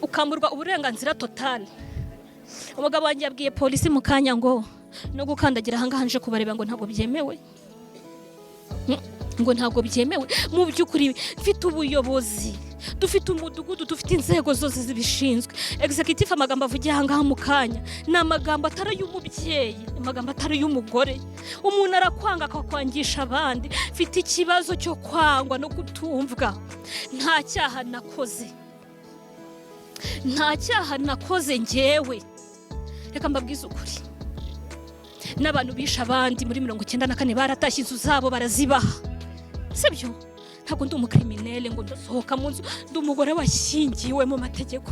ukamburwa uburenganzira total. Umugabo wanjye yabwiye polisi mu kanya ngo no gukandagira ahangaha nje kubareba ngo ntabwo byemewe. Ngo ntabwo byemewe. Mu by'ukuri mfite ubuyobozi, dufite umudugudu, dufite inzego zose zibishinzwe. Executive amagambo avugiye ahangaha mu kanya ni amagambo atari y'umubyeyi, amagambo atari y'umugore. Umuntu arakwanga akakwangisha abandi. Mfite ikibazo cyo kwangwa no kutumvwa. Nta cyaha nakoze, nta cyaha nakoze njyewe. Reka mbabwize ukuri, n'abantu bisha abandi muri 94 baratashye inzu zabo barazibaha, sibyo? Ntabwo ndi umukriminelle ngo ndasohoka mu nzu, ndi umugore washyingiwe mu mategeko,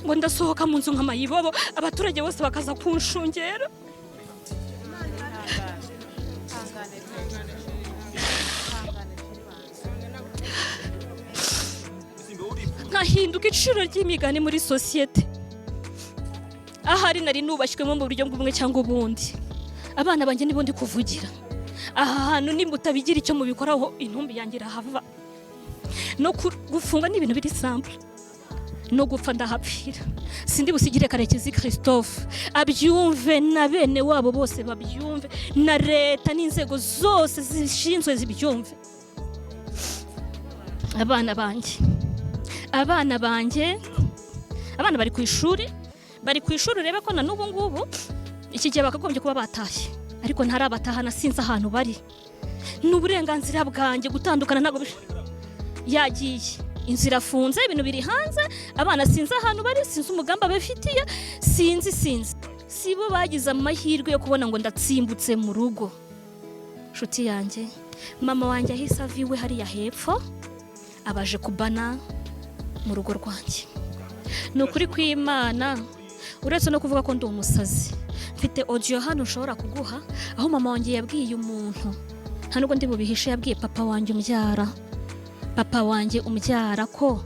ngo ndasohoka mu nzu nk'amayibobo abaturage bose bakaza kunshungera. Nkahinduka iciro ry'imigani muri societe. Ahari nari nubashywe mu buryo bw'umwe cyangwa ubundi. Abana banjye nibo ndi kuvugira. Aha hantu nimutabigira icyo mubikoraho intumbi yanjye irahava. No gufunga n'ibintu biri simple. No gupfa ndahapfira. Sindi busigire Karekezi Christophe abyumve na bene wabo bose babyumve, na leta n'inzego zose zishinzwe zibyumve. Abana banjye bari ku ishuri, urebe ko na n'ubu ngubu iki gihe bakagombye kuba batashye, ariko ntarabatahana, sinzi ahantu bari. N'uburenganzira bwanjye gutandukana ntago yagiye. Inzira afunze, ibintu biri hanze, abana sinzi ahantu bari, sinzi umugamba bafitiye, sinzi. Sibo bagize amahirwe yo kubona ngo ndatsimbutse mu rugo. Nshuti yanjye, mama wanjye ahise aviwe hariya hepfo, abaje kubana mu rugo rwanjye. Ni ukuri kw'Imana, uretse no kuvuga ko ndi umusazi, mfite audio hano ushobora kuguha aho mama wanjye yabwiye umuntu, nta nubwo ndi bubihishe, yabwiye papa wanjye umbyara ko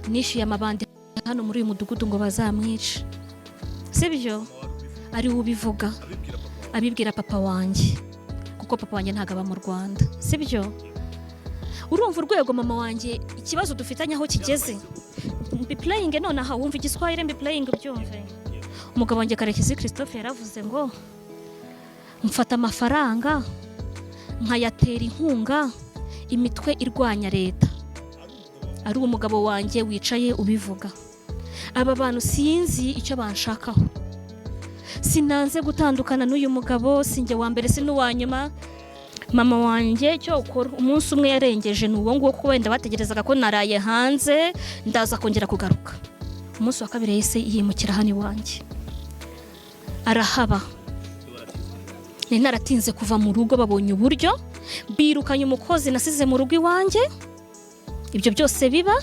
nishyuye amabandi hano muri uyu mudugudu ngo bazamwice. Sibyo? Ari ubivuga, abibwira papa wanjye, kuko papa wanjye ntago aba mu Rwanda. Sibyo? Urumva urwego mama wanjye ikibazo dufitanye aho kigeze. Mbi playing none aha wumva igiswahili, mbi playing byumve. Umugabo wanjye Karekezi Christophe yaravuze ngo mfata amafaranga nkayatera inkunga imitwe irwanya leta. Ari umugabo wanjye wicaye ubivuga. Aba bantu sinzi icyo banshakaho. Sinanze gutandukana n'uyu mugabo, sinjye wa mbere n'uwa nyuma. Mama wanjye cyo ukora umunsi umwe yarengeje n'uwo nguwo, kuko wenda bategerezaga ko naraye hanze ndaza kongera kugaruka. Umunsi wa kabiri yese yimukira hano iwanjye, arahaba. Ni naratinze kuva mu rugo, babonye uburyo birukanye umukozi nasize mu rugo iwanjye. Ibyo byose biba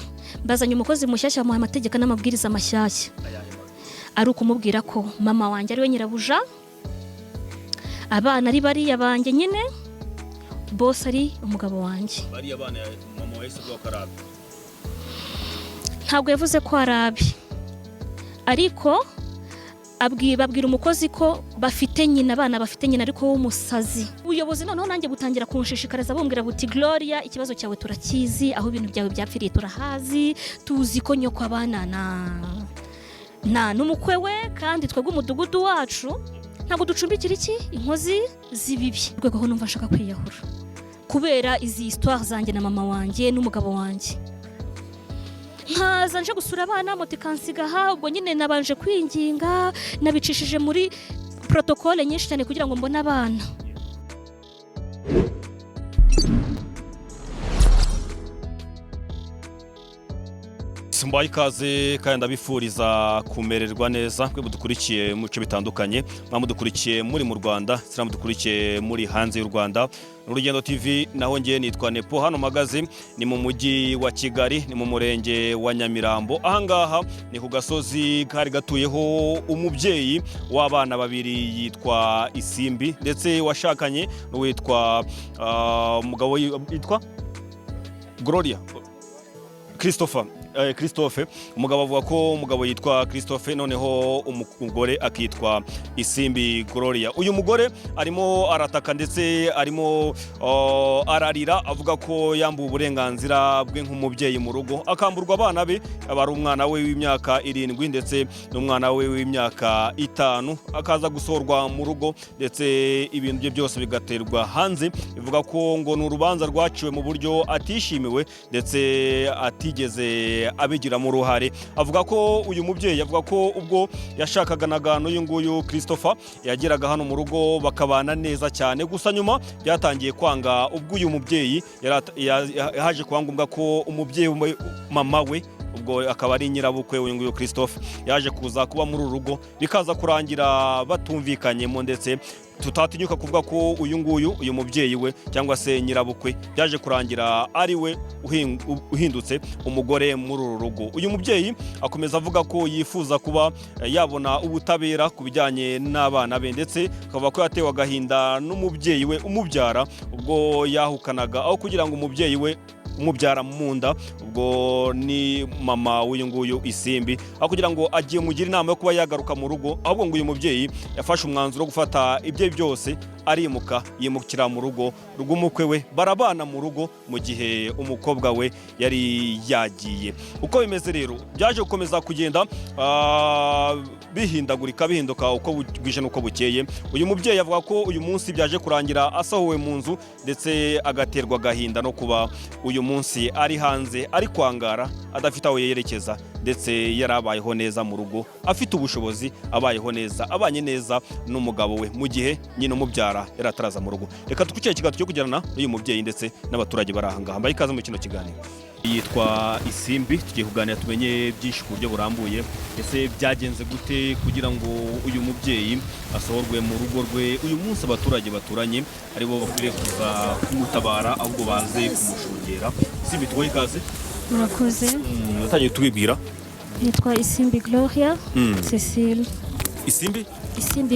bazanye umukozi mushyashya mu amategeko n'amabwiriza mashyashya, ari ukumubwira ko mama wanjye ari we nyirabuja, abana ari bariya banjye nyine, boss ari umugabo wanjye. Bariya abana mama wese bwo karabi, ntabwo yavuze ko arabi, ariko babwira umukozi ko bafite nyina, abana bafite nyina ariko w'umusazi. Ubuyobozi noneho nanjye butangira kunshishikariza bumbwira buti Gloria, ikibazo cyawe turakizi, aho ibintu byawe byapfiriye turahazi, tuzi ko nyoko abana na n'umukwe we, kandi twebwe umudugudu wacu ntabwo ducumbikira inkozi z'ibibi. Rwego ho numva nshaka kwiyahura kubera izi histoire zanjye na mama wanjye n'umugabo wanjye. Nkaza nje gusura abana moto ikansiga aha, ubwo nyine nabanje kwinginga, nabicishije muri protocole nyinshi cyane kugira ngo mbone abana. Mbaye ikaze kandi ndabifuriza kumererwa neza, kwe budukurikiye mu bice bitandukanye, mudukurikiye muri mu Rwanda, mudukurikiye muri hanze y'u Rwanda. Urugendo TV naho ngiye nitwa Nepo, hano magazi ni mu mujyi wa Kigali, ni mu murenge wa Nyamirambo. Ahangaha ni ku gasozi kari gatuyeho umubyeyi w'abana babiri yitwa Isimbi, ndetse washakanye n'uwitwa umugabo yitwa Gloria. Christophe umugabo avuga ko umugabo yitwa Christophe noneho umugore akitwa Isimbi Gloria. Uyu mugore arimo arataka ndetse arimo ararira avuga ko yambuwe uburenganzira bwe nk'umubyeyi mu rugo, akamburwa abana be, abari umwana we w'imyaka 7 ndetse n'umwana we w'imyaka 5, akaza gusorwa mu rugo ndetse ibintu bye byose bigaterwa hanze. Ivuga ko ngo ni urubanza rwaciwe mu buryo atishimiwe ndetse atigeze abigiramo uruhare. Avuga ko uyu mubyeyi avuga ko ubwo yashakaga nagano uyu nguyu Christopher yageraga hano mu rugo bakabana neza cyane, gusa nyuma byatangiye kwanga ubwo uyu mubyeyi yaje kubangumbwa ko umubyeyi mama we ubwo akaba ari nyirabukwe uyu nguyu Christophe yaje kuza kuba muri urugo, bikaza kurangira batumvikanyemo ndetse tutatinyuka kuvuga ko uyu mubyeyi we cyangwa se nyirabukwe yaje kurangira ari we uhindutse umugore muri uru rugo. Uyu mubyeyi akomeza avuga ko yifuza kuba yabona ubutabera ku bijyanye n'abana be ndetse akavuga ko yatewe agahinda n'umubyeyi we umubyara ubwo yahukanaga, aho kugira ngo umubyeyi we umubyara mu nda ubwo ni mama w'uyu nguyu Isimbi, aho kugira ngo agiye mugira inama yo kuba yagaruka mu rugo, ahubwo ngo uyu mubyeyi yafashe umwanzuro wo gufata ibye byose arimuka yimukira mu rugo rw'umukwe we, barabana mu rugo mu gihe umukobwa we yari yagiye. Uko bimeze rero byaje gukomeza kugenda bihinduka uko bwije n'uko bukeye. Uyu mubyeyi avuga ko uyu munsi byaje kurangira asohowe mu nzu ndetse agaterwa agahinda no kuba uyu munsi ari hanze, ari kwangara, adafite aho yerekeza ndetse yarabayeho neza mu rugo, afite ubushobozi, abayeho neza, abanye neza n'umugabo we mu gihe nyine umubyara yarataraza mu rugo. Reka tukukire ikiganiro cyo kujyana n'uyu mubyeyi ndetse n'abaturage barahanga. Mbaye ikaze mu kino kiganiro. Yitwa Isimbi, tugiye kuganira tumenye byinshi ku buryo burambuye. Ese byagenze gute kugira ngo uyu mubyeyi asohorwe mu rugo rwe? Uyu munsi abaturage baturanye aribo bakwiriye kuza kumutabara ahubwo baze kumushungera. Isimbi, tugoye ikaze. Murakoze. Utagiye tubibwira. Nitwa Isimbi Gloria Cecile. Isimbi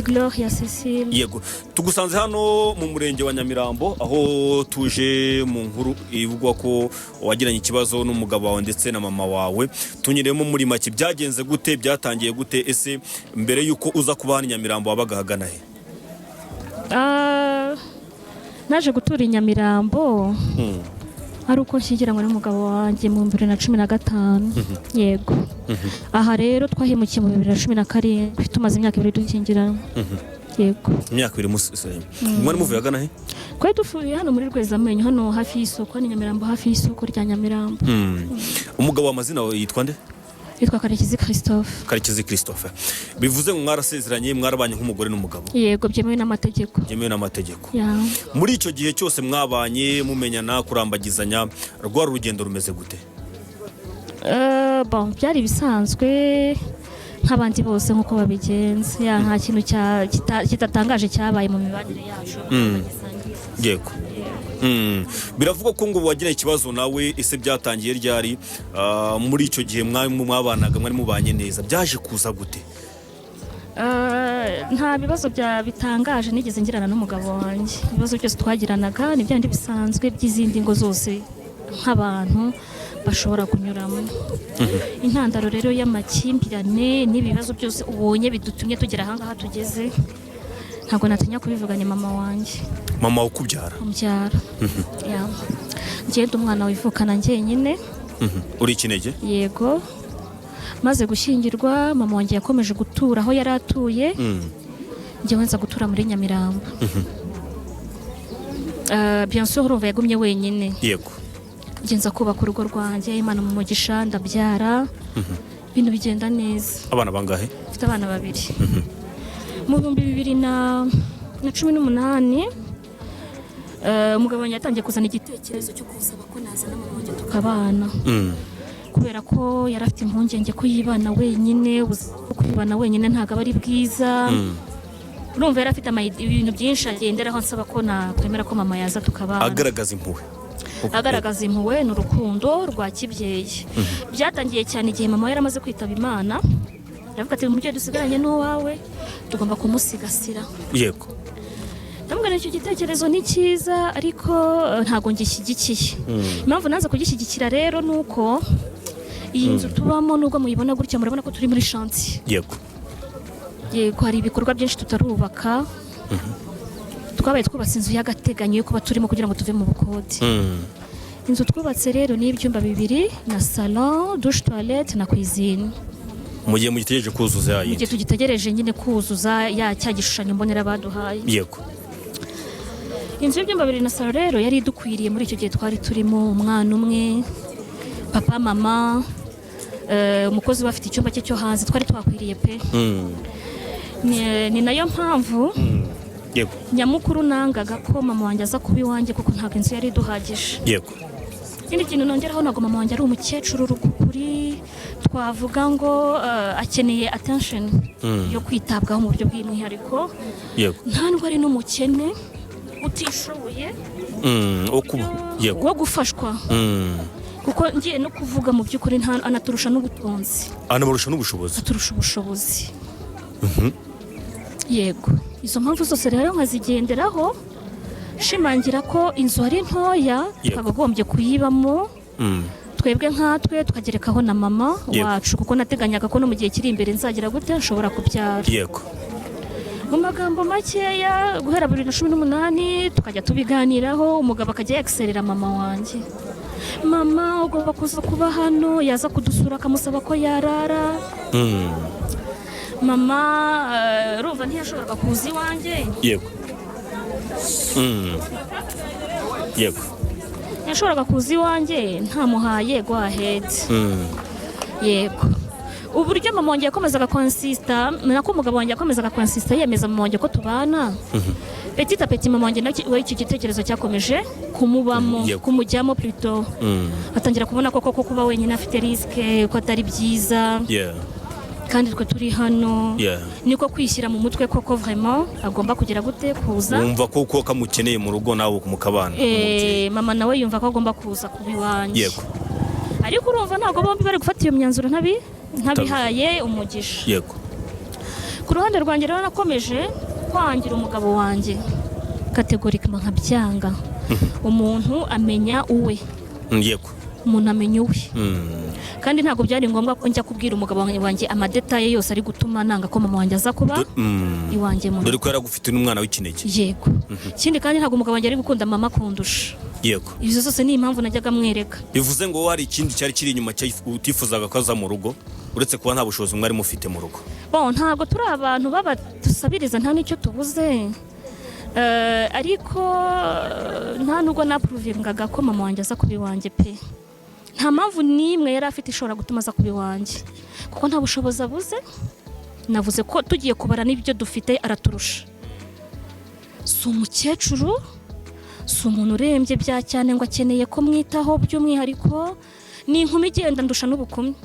Gloria Cecile. Yego, tugusanze hano mu murenge wa Nyamirambo aho tuje mu nkuru ivugwa ko wagiranye ikibazo n'umugabo wawe ndetse na mama wawe. Tunyiremo muri make byagenze gute, byatangiye gute? Ese mbere yuko uza kuba hano Nyamirambo wabaga hagana he? Naje gutura i Nyamirambo ari uko nshyingiranywe n'umugabo wanjye mu 2015. Yego. Aha rero twahemukiye mu 2017 tumaze imyaka 2 dukingirana. Yego. Imyaka 2 musese. Mwari muvuye agana he? Kwe dufuye hano muri Rwezamenyo, hano hafi y'isoko ni Nyamirambo, hafi y'isoko rya Nyamirambo. Umugabo w'amazina yitwa nde? Yitwa Karekezi Christophe. Bivuze ngo mwarasezeranye, mwarabanye nk'umugore n'umugabo? Yego, byemewe n'amategeko. Yeah. Muri icyo gihe cyose mwabanye mumenyana kurambagizanya, rwa rugendo rumeze gute? Byari bisanzwe nk'abandi bose nk'uko babigenza. Nta kintu kitatangaje cyabaye mu mibanire yacu. Yego. Biravuga ko ngo wagira ikibazo nawe. Ese byatangiye ryari? Muri icyo gihe mwabanaga mwari mubanye neza, byaje kuza gute? Nta bibazo bitangaje nigeze ngirana n'umugabo wanjye. Ibibazo byose twagiranaga ni byandi bisanzwe by'izindi ngo zose nk'abantu bashobora kunyuramo. Intandaro rero y'amakimbirane n'ibibazo byose ubonye bidutumye tugera aha ngaha tugeze, ntabwo natinya kubivuganya mama wanjye. Mama ukubyara? Umbyara. Ngenda umwana wivukana njyenyine. Uri ikinege? Yego. Maze gushyingirwa mama wanjye yakomeje gutura aho yari atuye. Njyewe nza gutura muri Nyamirambo. Bien sûr urumva yagumye wenyine. Yego. Ngenza kubaka urugo rwanjye, Imana mu mugisha ndabyara. Ibintu bigenda neza. Abana bangahe? Mfite abana 2. Mu 2018 umugabo wanjye yatangiye kuzana igitekerezo cyo gusaba ko nazana mama wanjye tukabana. Kubera ko yari afite impungenge ko yibana wenyine, kwibana wenyine ntabwo ari bwiza. Urumva yari afite ibintu byinshi agenderaho nsaba ko nakwemera ko mama yaza tukabana. Agaragaza impuhwe n'urukundo rwa kibyeyi. Byatangiye cyane igihe mama yari amaze kwitaba Imana. Aravuga ati umubyeyi dusigaranye n'uwawe tugomba kumusigasira. Yego. ndamubwira icyo gitekerezo ni cyiza ariko ntago ngishyigikiye. Impamvu naza kugishyigikira rero nuko iyi nzu tubamo nubwo muyibona gutya murabona ko turi muri chantier. Yego hari ibikorwa byinshi tutarubaka. Twabaye twubatse inzu y'agateganyo yo kuba turimo kugira ngo tuve mu bukode. Inzu twubatse rero ni ibyumba 2 na salon, douche, toilette na cuisine. Mu gihe mugitegereje kuzuza yayindi. Mu gihe tugitegereje nyine kuzuza cya gishushanyo mbonera baduhaye. Yego. Inzu y'ibyumba 2 na salon rero yari idukwiriye muri icyo gihe twari turimo umwana umwe, papa mama, umukozi bafite icyumba cye cyo hanze twari twakwiriye pe. Ni nayo mpamvu Yego. Nyamukuru nangaga ko mama wanjye aza kuba iwanjye kuko ntabwo inzu yari iduhagije. Yego. Ikindi kintu nongeraho ntabwo mama wanjye ari umukecuru rukuri twavuga ngo akeneye attention yo kwitabwaho mu buryo bw'umwihariko. Yego. Nta nubwo ari n'umukene utishoboye wo gufashwa. Kuko ngiye no kuvuga mu by'ukuri anaturusha n'ubutunzi. Anabarusha n'ubushobozi. Aturusha ubushobozi. Yego. Izo mpamvu zose rero nkazigenderaho shimangira ko inzu ari ntoya twakagombye kuyibamo. Twebwe nkatwe tukagerekaho na mama wacu kuko nateganyaga ko no mu gihe kiri imbere nzagira gute nshobora kubyara. Yego. Mu magambo makeya guhera 2018 tukajya tubiganiraho umugabo akajya excelera mama wanjye. Mama ugomba kuza kuba hano yaza kudusura akamusaba ko yarara. Mama ruva ntiyashoboraga kuza iwanjye. Yego. Yego. Yashoboraga kuza iwanjye ntamuhaye go ahead. Yego. Uburyo mama wanjye yakomezaga consista nako umugabo wanjye yakomezaga consista yemeza mama wanjye ko tubana. Petit à petit mama wanjye we icyo gitekerezo cyakomeje kumubamo kumujyamo plutôt. Atangira kubona ko kuba wenyine afite risque ko atari byiza. Kandi twe turi hano niko kwishyira mu mutwe koko vraiment agomba kugira gute kuza. Wumva ko kamukeneye mu rugo nawe kumukabana. Mama nawe yumva ko agomba kuza kubiwanje. Yego. Ariko urumva ntago bombi bari gufata iyo myanzuro ntabihaye umugisha. Yego. Ku ruhande rwanjye rero nakomeje kwangira umugabo wanjye categoriquement nkabyanga. Umuntu amenya uwe. Yego. Umuntu amenya uwe. Kandi ntago byari ngombwa ko njya kubwira umugabo wanjye amadetaye yose ari gutuma nanga ko mama wanjye aza kuba iwanjye mu. Dore ko yaragufite n'umwana w'ikinege. Yego. Ikindi kandi ntago umugabo wanjye ari gukunda mama kundusha. Yego. Izo zose ni impamvu najyaga mwereka. Bivuze ngo hari ikindi cyari kiri inyuma utifuzaga ko aza mu rugo uretse kuba nta bushobozi mwari mufite mu rugo. Ntago turi abantu baba dusabiriza nta nicyo tubuze. Ariko nta nubwo naprovingaga ko mama wanjye aza kuba iwanjye pe. Nta mpamvu nimwe yari afite ishobora gutuma aza kuba iwanjye kuko nta bushobozi abuze. Navuze ko tugiye kubara n'ibyo dufite araturusha. Si umukecuru, si umuntu urembye bya cyane ngo akeneye ko mwitaho by'umwihariko. Ni inkumi igenda ndusha n'ubukumi.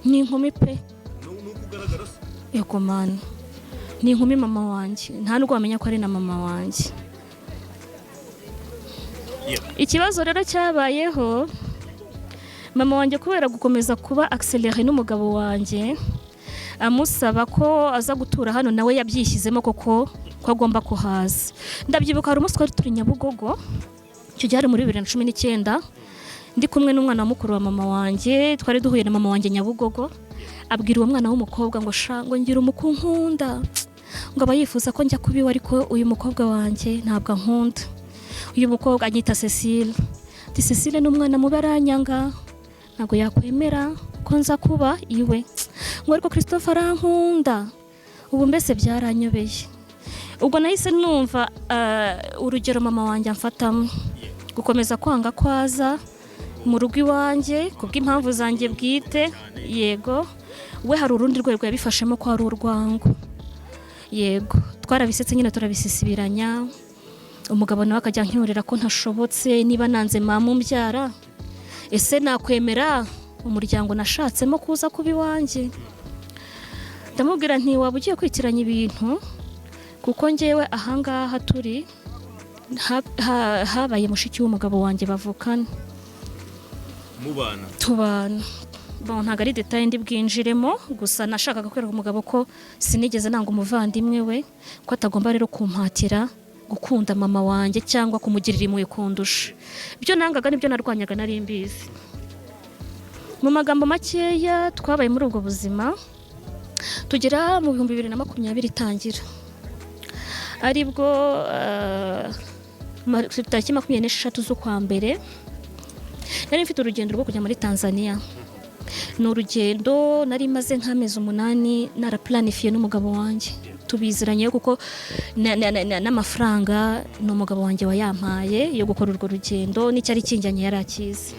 Ni inkumi pe. Yego man. Ni inkumi mama wanjye. Nta nubwo wamenya ko ari na mama wanjye. Ikibazo rero cyabayeho mama wanjye kubera gukomeza kuba accéléré n'umugabo wanjye amusaba ko aza gutura hano nawe yabyishyizemo koko ko agomba kuhaza. Ndabyibuka hari umunsi twari turi Nyabugogo icyo gihe muri 2019 ndi kumwe n'umwana wa mukuru wa mama wanjye twari duhuye na mama wanjye Nyabugogo abwira uwo mwana w'umukobwa ngo ngo ngira umukunkunda ngo abayifuza ko njya kubiwa ariko uyu mukobwa wanjye ntabwo ankunda. Uyu mukobwa anyita Cecile. Cecile n'umwana mubi aranyanga ntabwo yakwemera ko nza kuba iwe ngo ariko Christophe arankunda. Ubu mbese byaranyobeye. Ubwo nahise numva urugero mama wanjye amfatamo gukomeza kwanga kwaza mu rugo iwanjye kubw'impamvu zanjye bwite. Yego. We hari urundi rwego yabifashemo ko ari urwango. Yego. Twarabisetse nyine turabisisibiranya. Umugabo nawe akajya ncyurira ko ntashobotse niba nanze mama umbyara. Ese nakwemera umuryango nashatsemo kuza kuba iwanjye. Ndamubwira nti waba ugiye kwitiranya ibintu kuko njyewe ahangaha turi habaye mushiki w'umugabo wanjye bavukana. Mubana. Tubana. Ntago ari detail ndi bwinjiremo gusa nashakaga kwereka umugabo ko sinigeze nanga umuvandimwe we ko atagomba rero kumpatira gukunda mama wanjye cyangwa kumugirira impuhwe kundusha. Ibyo nangaga nibyo narwanyaga, nari mbizi. Mu magambo makeya twabaye muri ubwo buzima tugera mu 2020 itangira, aribwo tariki 26 z'ukwa mbere nari mfite urugendo rwo kujya muri Tanzania. Ni urugendo nari maze nk'amezi 8 naraplanifiye n'umugabo wanjye, tubiziranye kuko n'amafaranga n'umugabo wanjye wayampaye yo gukora urwo rugendo, n'icyari kinjyanye yari akizi.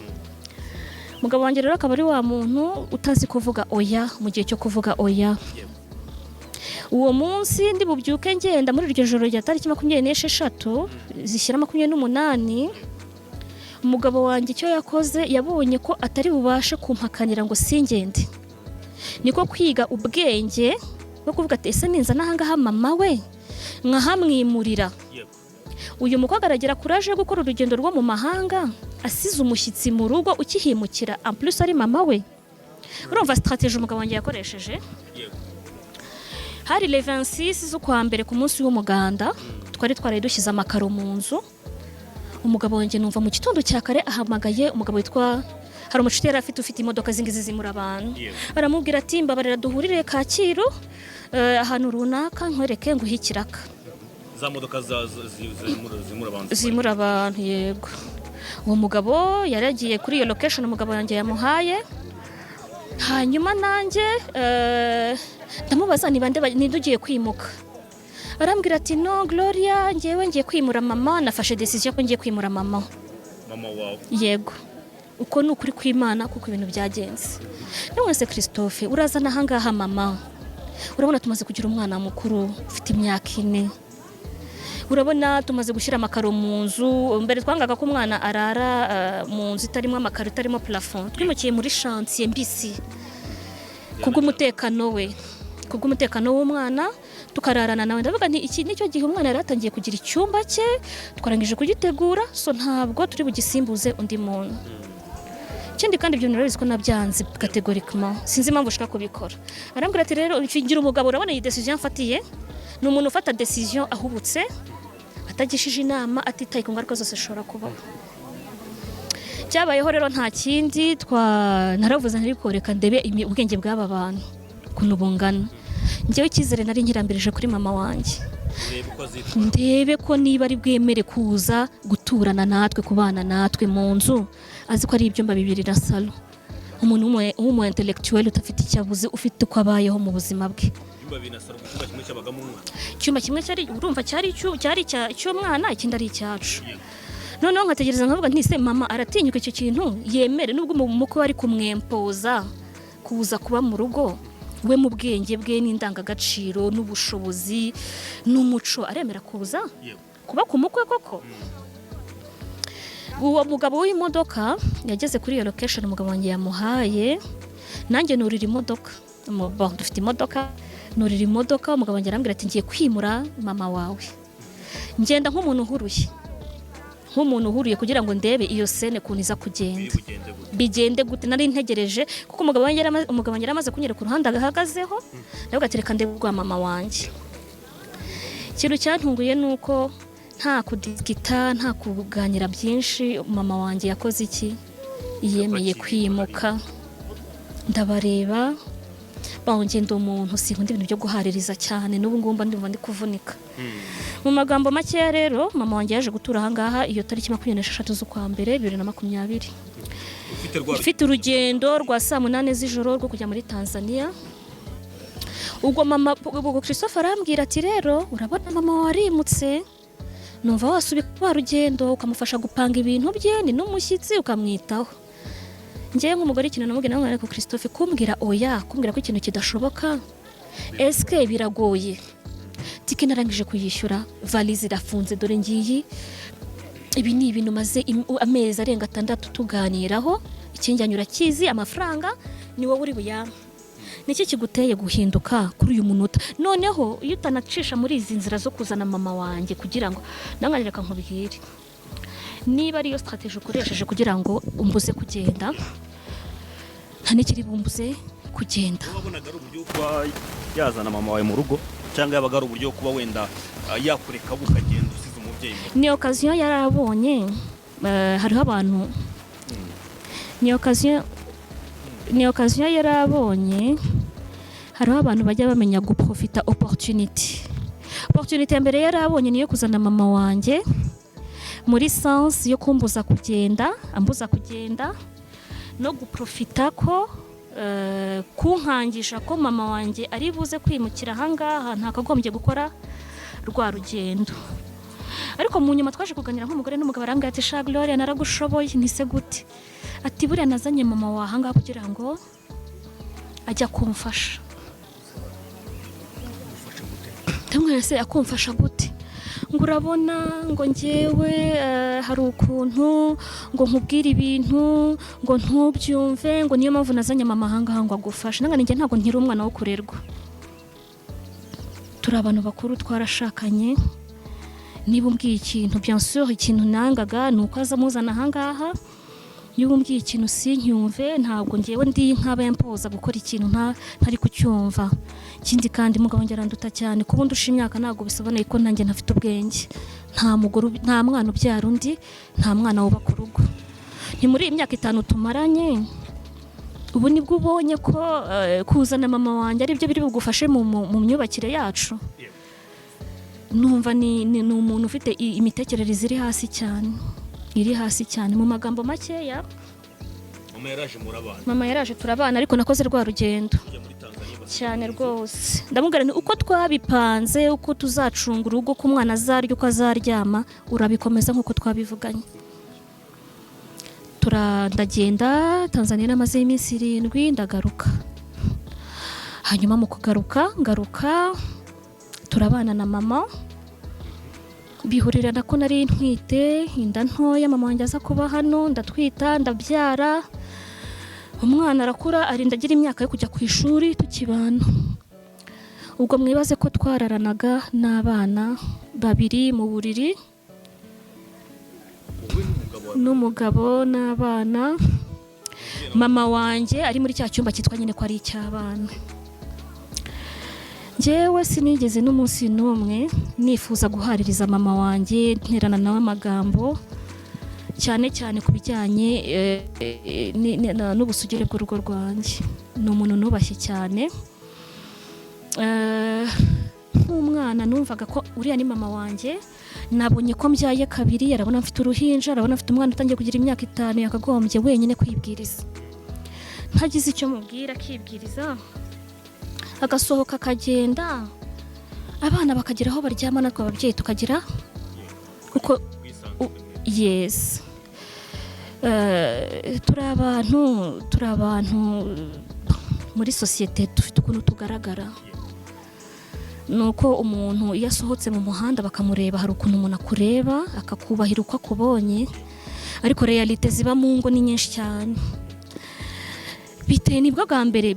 Umugabo wanjye rero akaba ari wa muntu utazi kuvuga oya mu gihe cyo kuvuga oya. Uwo munsi ndi bubyuke ngenda muri iryo joro rya tariki 26 zishyira 28, umugabo wanjye icyo yakoze yabonye ko atari bubashe kumpakanira ngo singende, niko kwiga ubwenge bwo kuvuga ati ese ninza nahangaha mama we nkahamwimurira. Uyu mukobwa aragira kuraje yo gukora urugendo rwo mu mahanga asize umushyitsi mu rugo ukihimukira, en plus ari mama we. Urumva strategie umugabo wanjye yakoresheje. Hari le 26 z'ukwa mbere ku munsi w'umuganda, twari dushyize amakaro mu nzu. Umugabo wanjye numva mu gitondo cya kare ahamagaye umugabo witwa, hari umucuti yari ufite imodoka zingizi zimura abantu, aramubwira ati mbabarira duhurire Kacyiru ahantu runaka nkwereke nguhe ikiraka. Za modoka zimura abantu. Yego. Uwo mugabo yaragiye kuri iyo location umugabo yanjye yamuhaye, hanyuma nanjye ndamubaza niba ugiye kwimuka. Arambwira ati no Gloria, ngewe ngiye kwimura mama, nafashe decision ko ngiye kwimura mama. Mama wawe? Yego. Uko ni ukuri kw'Imana kuko ibintu byagenze. None se Christophe urazana ahangaha mama, urabona tumaze kugira umwana mukuru ufite imyaka 4, urabona tumaze gushyira amakaro mu nzu. Mbere twangaga ko umwana arara mu nzu itarimo amakaro, itarimo plafond. Twimukiye muri chantier mbisi kubw'umutekano we, kubw'umutekano w'umwana, tukararana nawe. Ndavuga nti iki nicyo gihe umwana yaratangiye kugira icyumba cye, twarangije kugitegura, so ntabwo turi bugisimbuze undi muntu. Ikindi kandi ibyo narabizi ko nabyanze categoriquement, sinzi impamvu ushaka kubikora. Arambwira ati rero ngira umugabo, urabona iyi decision mfatiye ni umuntu ufata decision ahubutse, atagishije inama, atitaye ku ngaruka zose zishobora kubaho. Cyabayeho rero nta kindi, naravuze ariko reka ndebe ubwenge bw'aba bantu kuntu bungana. Njyewe icyizere nari nkirambirije kuri mama wanjye, ndebe ko niba ari bwemere kuza guturana natwe, kubana natwe mu nzu, azi ko ari ibyumba 2 na salo. Umuntu w'umu intellectuel utafite icyabuze, ufite uko abayeho mu buzima bwe. Icyumba kimwe cyari, urumva cyari cy'umwana, ikindi ari icyacu. Noneho nkategereza nkavuga nti se mama aratinyuka icyo kintu yemere, nubwo umuko ari kumwempoza kuza kuba mu rugo, we mu bwenge bwe n'indangagaciro n'ubushobozi n'umuco aremera kuza kuba ku mukwe koko. Uwo mugabo w'imodoka yageze kuri iyo location umugabo wanjye yamuhaye, nanjye nurira imodoka. Dufite imodoka, nurira imodoka. Umugabo wanjye arambwira ati ngiye kwimura mama wawe. Ngenda nk'umuntu uhuruye kugira ngo ndebe iyo scene kuntu iza kugenda, bigende gute. Nari ntegereje kuko umugabo wanjye yaramaze kunyereka uruhande agahagazeho, ndavuga ati reka ndebe rwa mama wanjye. Ikintu cyantunguye nuko nta kudiskita, nta kuganira byinshi, mama wanjye yakoze iki? Yemeye kwimuka. Ndabareba bawungenda umuntu, sinkunda ibintu byo guhaririza cyane, n'ubu ngumba ndumva ndi kuvunika. Mu magambo make rero mama wanjye yaje gutura ahangaha iyo tariki 26 z'ukwa mbere 2020. Ufite urugendo rwa saa 8 z'ijoro rwo kujya muri Tanzania. Ubwo mama Christophe arambwira ati rero urabona mama warimutse, numva wasubika rugendo ukamufasha gupanga ibintu bye, ni n'umushyitsi ukamwitaho. Ngiye nk'umugore ikintu namubwira ngo ariko Christophe kumbwira oya, kumbwira ko ikintu kidashoboka, eske biragoye. Tike narangije kuyishyura, valise irafunze, dore ngiyi. Ibi ni ibintu maze amezi arenga 6 tuganiraho, ikinjyanyura kizi amafaranga ni wowe uri buyampa. Niki kiguteye guhinduka kuri uyu munota? Noneho iyo utanacisha muri izi nzira zo kuzana mama wanjye kugira ngo nangareka nkubwire, niba ariyo strategie ukoresheje kugira ngo umbuze kugenda, nta nikiri bumbuze kugenda. Wabonaga ari uburyo kuba yazana mama wawe mu rugo, cyangwa yabaga ari uburyo kuba wenda yakureka ukagenda usize ababyeyi ni occasion yarabonye hariho abantu ni occasion yarabonye hariho abantu bajya bamenya guprofita opportunity ya mbere yarabonye niyo kuzana mama wanjye muri sens yo kumbuza kugenda no guprofita ko kunkangisha ko mama wanjye ari buze kwimukira ahangaha ntakagombye gukora rwa rugendo. Ariko mu nyuma twaje kuganira nk'umugore n'umugabo arambwira ati sha Gloria naragushoboye nise gute, ati buriya nazanye mama wa ahangaha kugira ngo ajya kumfasha. Tumwese akumfasha gute? Ngo urabona ngo njyewe hari ukuntu ngo nkubwira ibintu ngo ntubyumve ngo niyo mpamvu nazanye mama ahangaha ngo agufashe. Nangane njye ntabwo nkiri umwana wo kurerwa, turi abantu bakuru twarashakanye. Niba umbwiye ikintu bien sûr ikintu nangaga nuko aza muzana ahangaha, niba umbwiye ikintu sincyumve ntabwo njyewe ndi nk'aba yampoza gukora ikintu ntari kucyumva. Ikindi kandi mugabo njye aranduta cyane, kuba ndusha imyaka ntabwo bisobanuye ko nanjye ntafite ubwenge. Nta mwana ubyara undi, nta mwana wubaka urugo. Ni muri iyi myaka 5 tumaranye ubu nibwo ubonye ko kuzana mama wanjye ari byo biri bugufashe mu myubakire yacu. Numva ni umuntu ufite imitekerereze iri hasi cyane. Mu magambo makeya mama yaraje turabana, ariko nakoze rwa rugendo cyane rwose. Ndamubwira ni uko twabipanze, uko tuzacunga urugo, ko umwana azarya, uko azaryama, urabikomeza nk'uko twabivuganye. Ndagenda Tanzania namaze iminsi 7 ndagaruka. Hanyuma mu ngaruka turabana na mama, bihurirana ko nari ntwite inda ntoya. Mama wanjye aza kuba hano, ndatwita ndabyara, umwana arakura arinda agira imyaka yo kujya ku ishuri tukibana. Ubwo mwibaze ko twararanaga n'abana 2 mu buriri, n'umugabo n'abana. Mama wanjye ari muri cya cyumba cyitwa nyine ko ari icy'abana. Njyewe sinigeze n'umunsi n'umwe nifuza guhaririza mama wanjye nterana nawe amagambo, cyane ku bijyanye n'ubusugire bw'urugo rwanjye. Ni umuntu nubashye cyane. Nk'umwana numvaga ko uriya ni mama wanjye. Nabonye ko mbyaye 2, arabona mfite uruhinja, arabona mfite umwana utangiye kugira imyaka 5, yakagombye wenyine kwibwiriza. Ntagize icyo mubwira akibwiriza, agasohoka akagenda, abana bakagira aho baryama, natwe ababyeyi tukagira uko yes. Turi abantu muri societe dufite ukuntu tugaragara. Nuko umuntu iyo asohotse mu muhanda bakamureba, hari ukuntu umuntu akureba akakubahira uko akubonye, ariko realite ziba mu ngo ni nyinshi cyane. Biteye nibwo bwa mbere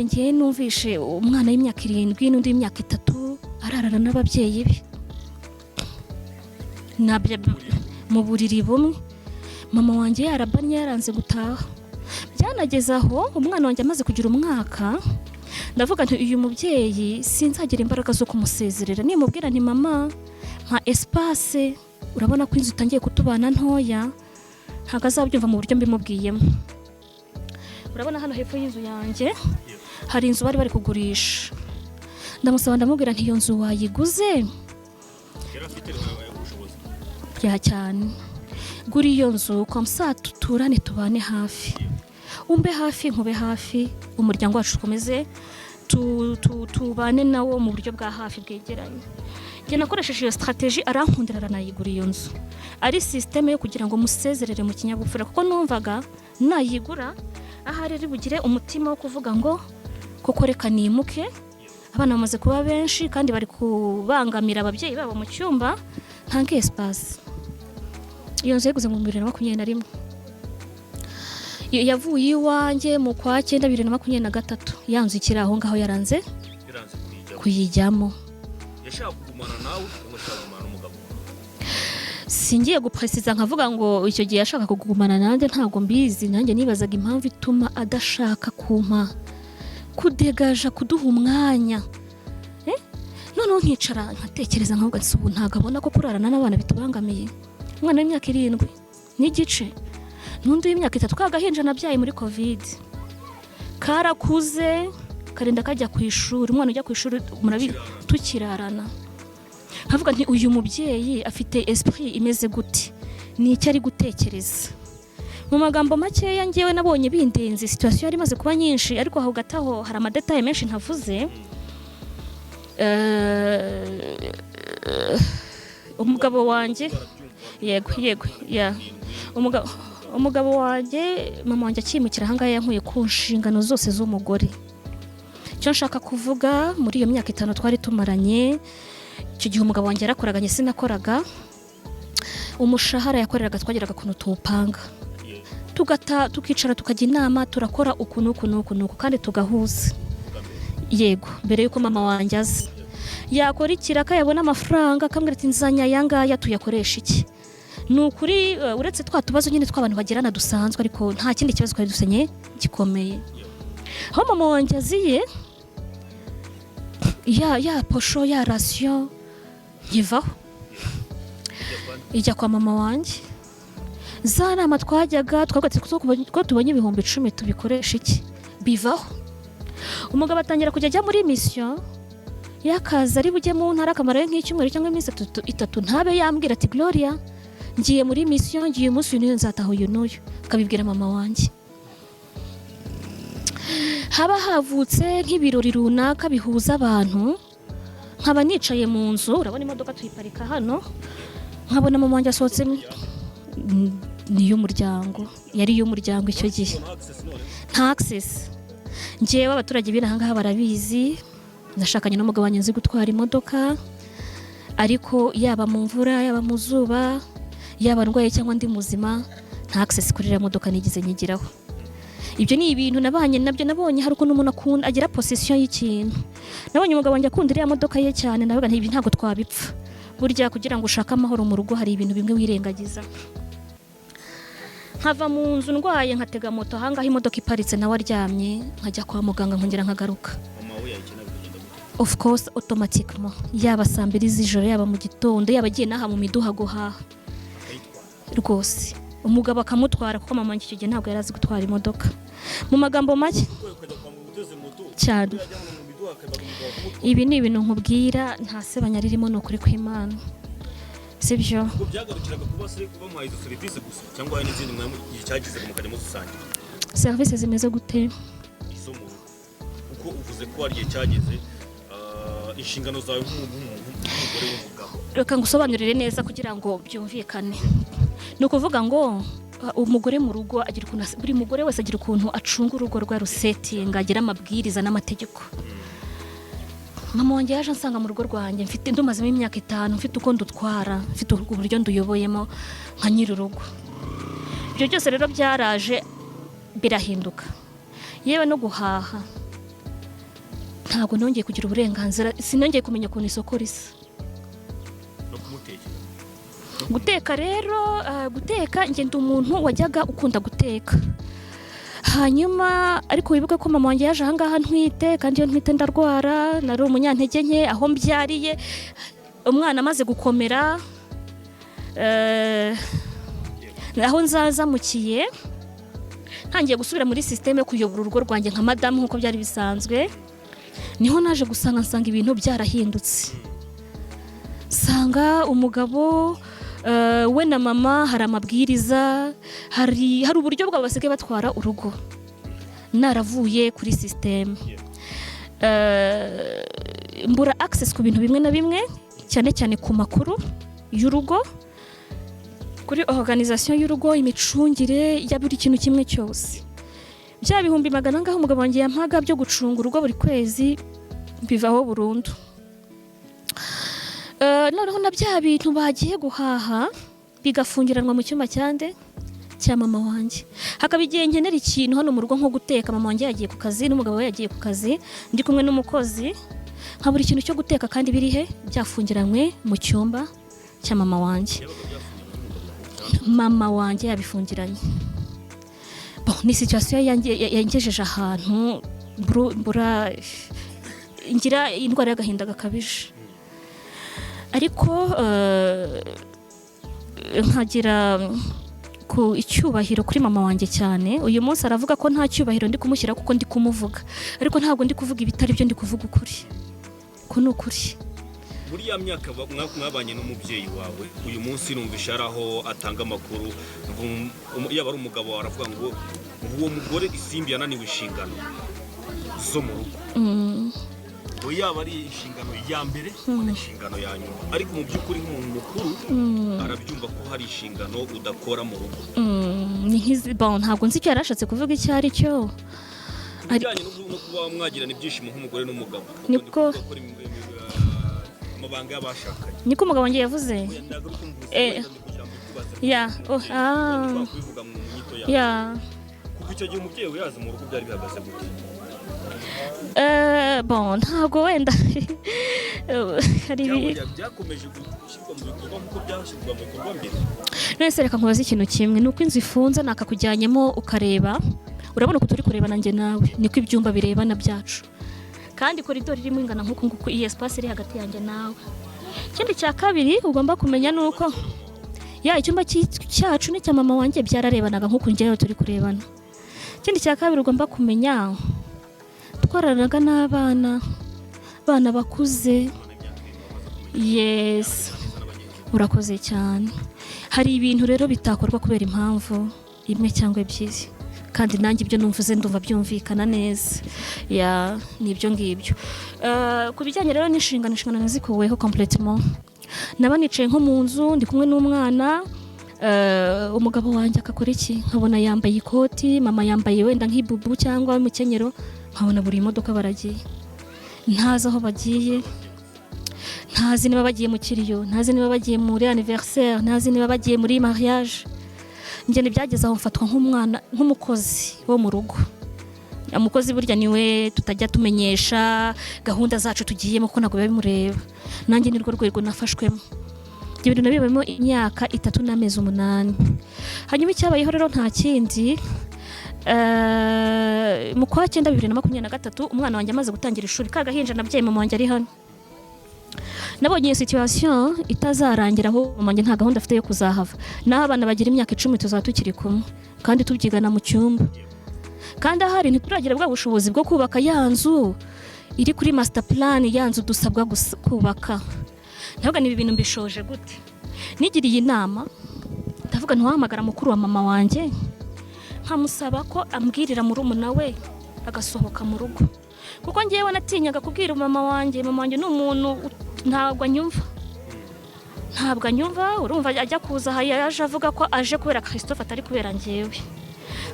ngiye numvishe umwana w'imyaka 7 n'undi w'imyaka 3 ararana n'ababyeyi be mu buriri bumwe. Mama wanjye yarabanye, yaranze gutaha. Byanageze aho umwana wanjye amaze kugira umwaka, ndavuga nti uyu mubyeyi sinzagira imbaraga zo kumusezerera. Nimubwira nti mama nka espace, urabona ko inzu itangiye kutubana ntoya, ntago azabyumva mu buryo mbimubwiyemo. Urabona hano hepfo y'inzu yanjye hari inzu bari kugurisha. Ndamusaba ndamubwira nti iyo nzu wayiguze? Bya cyane, guri iyo nzu kwa msa tuturane tubane hafi, umbe hafi nkube hafi, umuryango wacu ukomeze tubane nawo mu buryo bwa hafi bwegeranye. Njye nakoresheje iyo strategy, arankundira aranayigura iyo nzu. Ari systeme yo kugira ngo musezerere mu kinyabupfura, kuko numvaga nayigura ahari ari bugire umutima wo kuvuga ngo koko reka nimuke. Abana bamaze kuba benshi kandi bari kubangamira ababyeyi babo mu cyumba, ntange espace. Iyo nzu yaguze mu 2021, yavuye iwanjye mu kwa 9 2023. Yanzu ikiri aho ngaho yaranze kuyijyamo. Yashaka kugumana nawe cyangwa ashaka kugumana n'umugabo? Singiye gupresiza nkavuga ngo icyo gihe yashaka kugumana nanjye, ntago mbizi. Nanjye nibazaga impamvu ituma adashaka kumpa kudegaja, kuduha umwanya. noneho nkicara nkatekereza nkavuga ati ubu ntabwo abona ko kurarana n'abana bitubangamiye. Umwana w'imyaka 7 n'igice n'undi w'imyaka 3 kagahinja nabyaye muri covid karakuze karenda kajya ku ishuri. Umwana ujya ku ishuri murabi tukirarana. Havuga nti uyu mubyeyi afite esprit imeze gute, ni icyo ari gutekereza. Mu magambo makeya ngewe nabonye bindenze, situation yari imaze kuba nyinshi, ariko aho gataho hari amadetaye menshi ntavuze. Umugabo wanjye yego ya umugabo wanjye mama wanjye akimukira ahangaha yankuye ku nshingano zose z'umugore. Icyo nshaka kuvuga muri iyo myaka 5 twari tumaranye, icyo gihe umugabo wanjye yarakoraga njye sinakoraga. Umushahara yakoreraga twageraga kuntu tuwupanga, tukicara tukajya inama, turakora ukuntu kandi tugahuza. Yego, mbere yuko mama wanjye aza yakora ikiraka yabona amafaranga akambwira ati nzanya yangaya tuyakoresha iki. Nukuri uretse twatubazo nyine tw'abantu bagirana dusanzwe, ariko nta kindi kibazo twari dusenye gikomeye. Aho mama wanjye aziye ya posho ya ration yivaho ijya kwa mama wanjye. Za nama twajyaga twagati ko tubonye 10,000 tubikoresha iki bivaho. Umugabo atangira kujya ajya muri mission yakaza ari bujye mu ntara akamara nk'icyumweru cyangwa iminsi 3 ntabe yambwira ati Gloria ngiye muri mission, ngiye umunsi uyu nzataha uyu n'uyu, akabibwira mama wanjye. Haba havutse nk'ibirori runaka bihuza abantu, nkaba nicaye mu nzu, urabona imodoka tuyiparika hano, nkabona mama wanjye asohotse yari y'umuryango icyo gihe nta access. Ngewe abaturage b'inahangaha barabizi, nashakanye n'umugabo wanjye nzi gutwara imodoka, ariko yaba mu mvura yaba mu zuba yaba ndwaye cyangwa ndi muzima nta access kuri iriya modoka nigize nyigiraho. Ibyo ni ibintu nabanye nabyo, nabonye hari ukuntu umuntu akunda agira possession y'ikintu. Nabonye umugabo wanjye akunda iriya modoka ye cyane, ndavuga nti ibi ntabwo twabipfa. Burya kugira ngo ushake amahoro mu rugo hari ibintu bimwe wirengagiza. Nkava mu nzu ndwaye nkatega moto ahangaha imodoka iparitse nawe aryamye, nkajya kwa muganga nkongera nkagaruka. Of course automatiquement yaba saa 2 z'ijoro yaba mu gitondo yaba agiye naha mu miduha guhaha rwose umugabo akamutwara, kuko mama wanjye icyo gihe ntabwo yari azi gutwara imodoka. Mu magambo make cyane ibi ni ibintu nkubwira nta sebanya ririmo, ni ukuri kw'Imana, sibyo? Byagarukiraga kuba muhaye izo serivisi gusa cyangwa hari n'izindi cyagize mu kajya musangira services zimeze gute? Izo mu uko uvuze ko ari cyageze inshingano zawe nk'umugore w'umugabo. Reka ngusobanurire neza kugira ngo byumvikane. Ni ukuvuga ngo umugore mu rugo agira ukuntu, buri mugore wese agira ukuntu acunga urugo rwa rusetinga, agira amabwiriza n'amategeko. Mama wanjye yaje ansanga mu rugo rwanjye mfite ndumazemo imyaka 5, mfite uko ndutwara, mfite uburyo nduyoboyemo nka nyir'urugo. Ibyo byose rero byaraje birahinduka. Yewe no guhaha ntabwo nongeye kugira uburenganzira, sinongeye kumenya ukuntu isoko risa. Guteka rero guteka njye ndi umuntu wajyaga ukunda guteka. Hanyuma ariko wibuke ko mama wanjye yaje ahangaha ntwite, kandi iyo ntwite ndarwara, nari umunyantege nke, aho mbyariye umwana amaze gukomera aho nzazamukiye ntangiye gusubira muri systeme yo kuyobora urugo rwanjye nka madame nkuko byari bisanzwe. Niho naje gusanga ibintu byarahindutse. Sanga umugabo we na mama hari amabwiriza, hari uburyo bwabo basigaye batwara urugo. Naravuye kuri system, mbura access ku bintu bimwe na bimwe, cyane ku makuru y'urugo, kuri organisation y'urugo, imicungire ya buri kintu kimwe cyose. Bya 100,000 ngaho umugabo wanjye yampaga byo gucunga urugo buri kwezi bivaho burundu. Noneho na bya bintu bagiye guhaha bigafungiranwa mu cyumba cya mama wanjye. Hakaba igihe nkenera ikintu hano mu rugo nko guteka, mama wanjye yagiye ku kazi n'umugabo we yagiye ku kazi, ndi kumwe n'umukozi, nkabura ikintu cyo guteka kandi biri he byafungiranywe mu cyumba cya mama wanjye. Mama wanjye yabifungiranye. Ni situation yangejeje ahantu ngira indwara y'agahinda gakabije. ariko nkagira ku icyubahiro kuri mama wanjye cyane. Uyu munsi aravuga ko nta cyubahiro ndi kumushyira kuko ndi kumuvuga, ariko ntabwo ndi kuvuga ibitari byo, ndi kuvuga ukuri. Ko ni ukuri. Muri ya myaka mwabanye n'umubyeyi wawe, uyu munsi numvisha araho atanga amakuru, yaba ari umugabo aravuga ngo uwo mugore isimbi yananiwe inshingano zo mu rugo. Yaba ari inshingano ya mbere n'inshingano ya nyuma, ariko mu by'ukuri nk'umuntu mukuru arabyumva ko hari inshingano udakora mu rugo. Ni ntabwo nzi icyo yarashatse kuvuga icyo ari cyo. Bijyanye no kuba mwagirana ibyishimo nk'umugore n'umugabo, niko amabanga y'abashakanye, niko umugabo wanjye yavuze. Kuko icyo gihe umubyeyi we yaza mu rugo byari bihagaze gute? Ntabwo wenda hari byakomeje gushyirwa mu bikorwa nk'uko byashyirwa mu bikorwa mbere. Nese reka nkubaze ikintu kimwe, ni uko inzu ifunze nakakujyanyemo ukareba, urabona ko turi kurebana njye nawe, niko ibyumba birebana byacu, kandi koridoro irimo ingana nk'uku nguku, iyi espace iri hagati yanjye nawe. Ikindi cya kabiri ugomba kumenya ni uko icyumba cyacu n'icya mama wanjye byararebanaga nk'uku njyewe turi kurebana. Ikindi cya kabiri ugomba kumenya, twaranaga n'abana bakuze. Yes, urakoze cyane. Hari ibintu rero bitakorwa kubera impamvu imwe cyangwa ebyiri, kandi nanjye ibyo numvuze ndumva byumvikana neza. Nibyo ngibyo. Ku bijyanye rero n'inshingano nazikuweho complètement. Naba nicaye nko mu nzu ndi kumwe n'umwana, umugabo wanjye akakora iki, nkabona yambaye ikoti, mama yambaye wenda nk'ibubu cyangwa umukenyero, nkabona buri modoka baragiye, ntazi aho bagiye, ntazi niba bagiye mu kiriyo, ntazi niba bagiye muri anniversaire, ntazi niba bagiye muri mariage. Njye byageze aho mfatwa nk'umwana, nk'umukozi wo mu rugo. Umukozi burya niwe tutajya tumenyesha gahunda zacu tugiyemo kuko ntabwo biba bimureba. Nanjye ni rwo rwego nafashwemo. Ibyo bintu nabibamo imyaka 3 n'amezi 8. Hanyuma icyabayeho rero nta kindi, mu kwa 9 2023 umwana wanjye amaze gutangira ishuri, kagahinja nabyaye mama wanjye ari hano. Nabonye iyo situation itazarangira aho mama wanjye nta gahunda afite yo kuzahava. Naho abana bagira imyaka 10 tuzaba tukiri kumwe kandi tubyigana mu cyumba. Kandi ahari ntituragira bwa bushobozi bwo kubaka ya nzu iri kuri master plan, ya nzu dusabwa kubaka. Ntabwo ni ibintu mbishoje gute. Nigiriye inama, ndavuga ntiwahamagara mukuru wa mama wanjye nkamusaba ko ambwirira murumuna we agasohoka mu rugo, kuko ngiyewe natinyaga kubwira mama wanjye ni umuntu ntabwo anyumva. Urumva ajya kuza yaje avuga ko aje kubera Christophe atari kubera ngewe.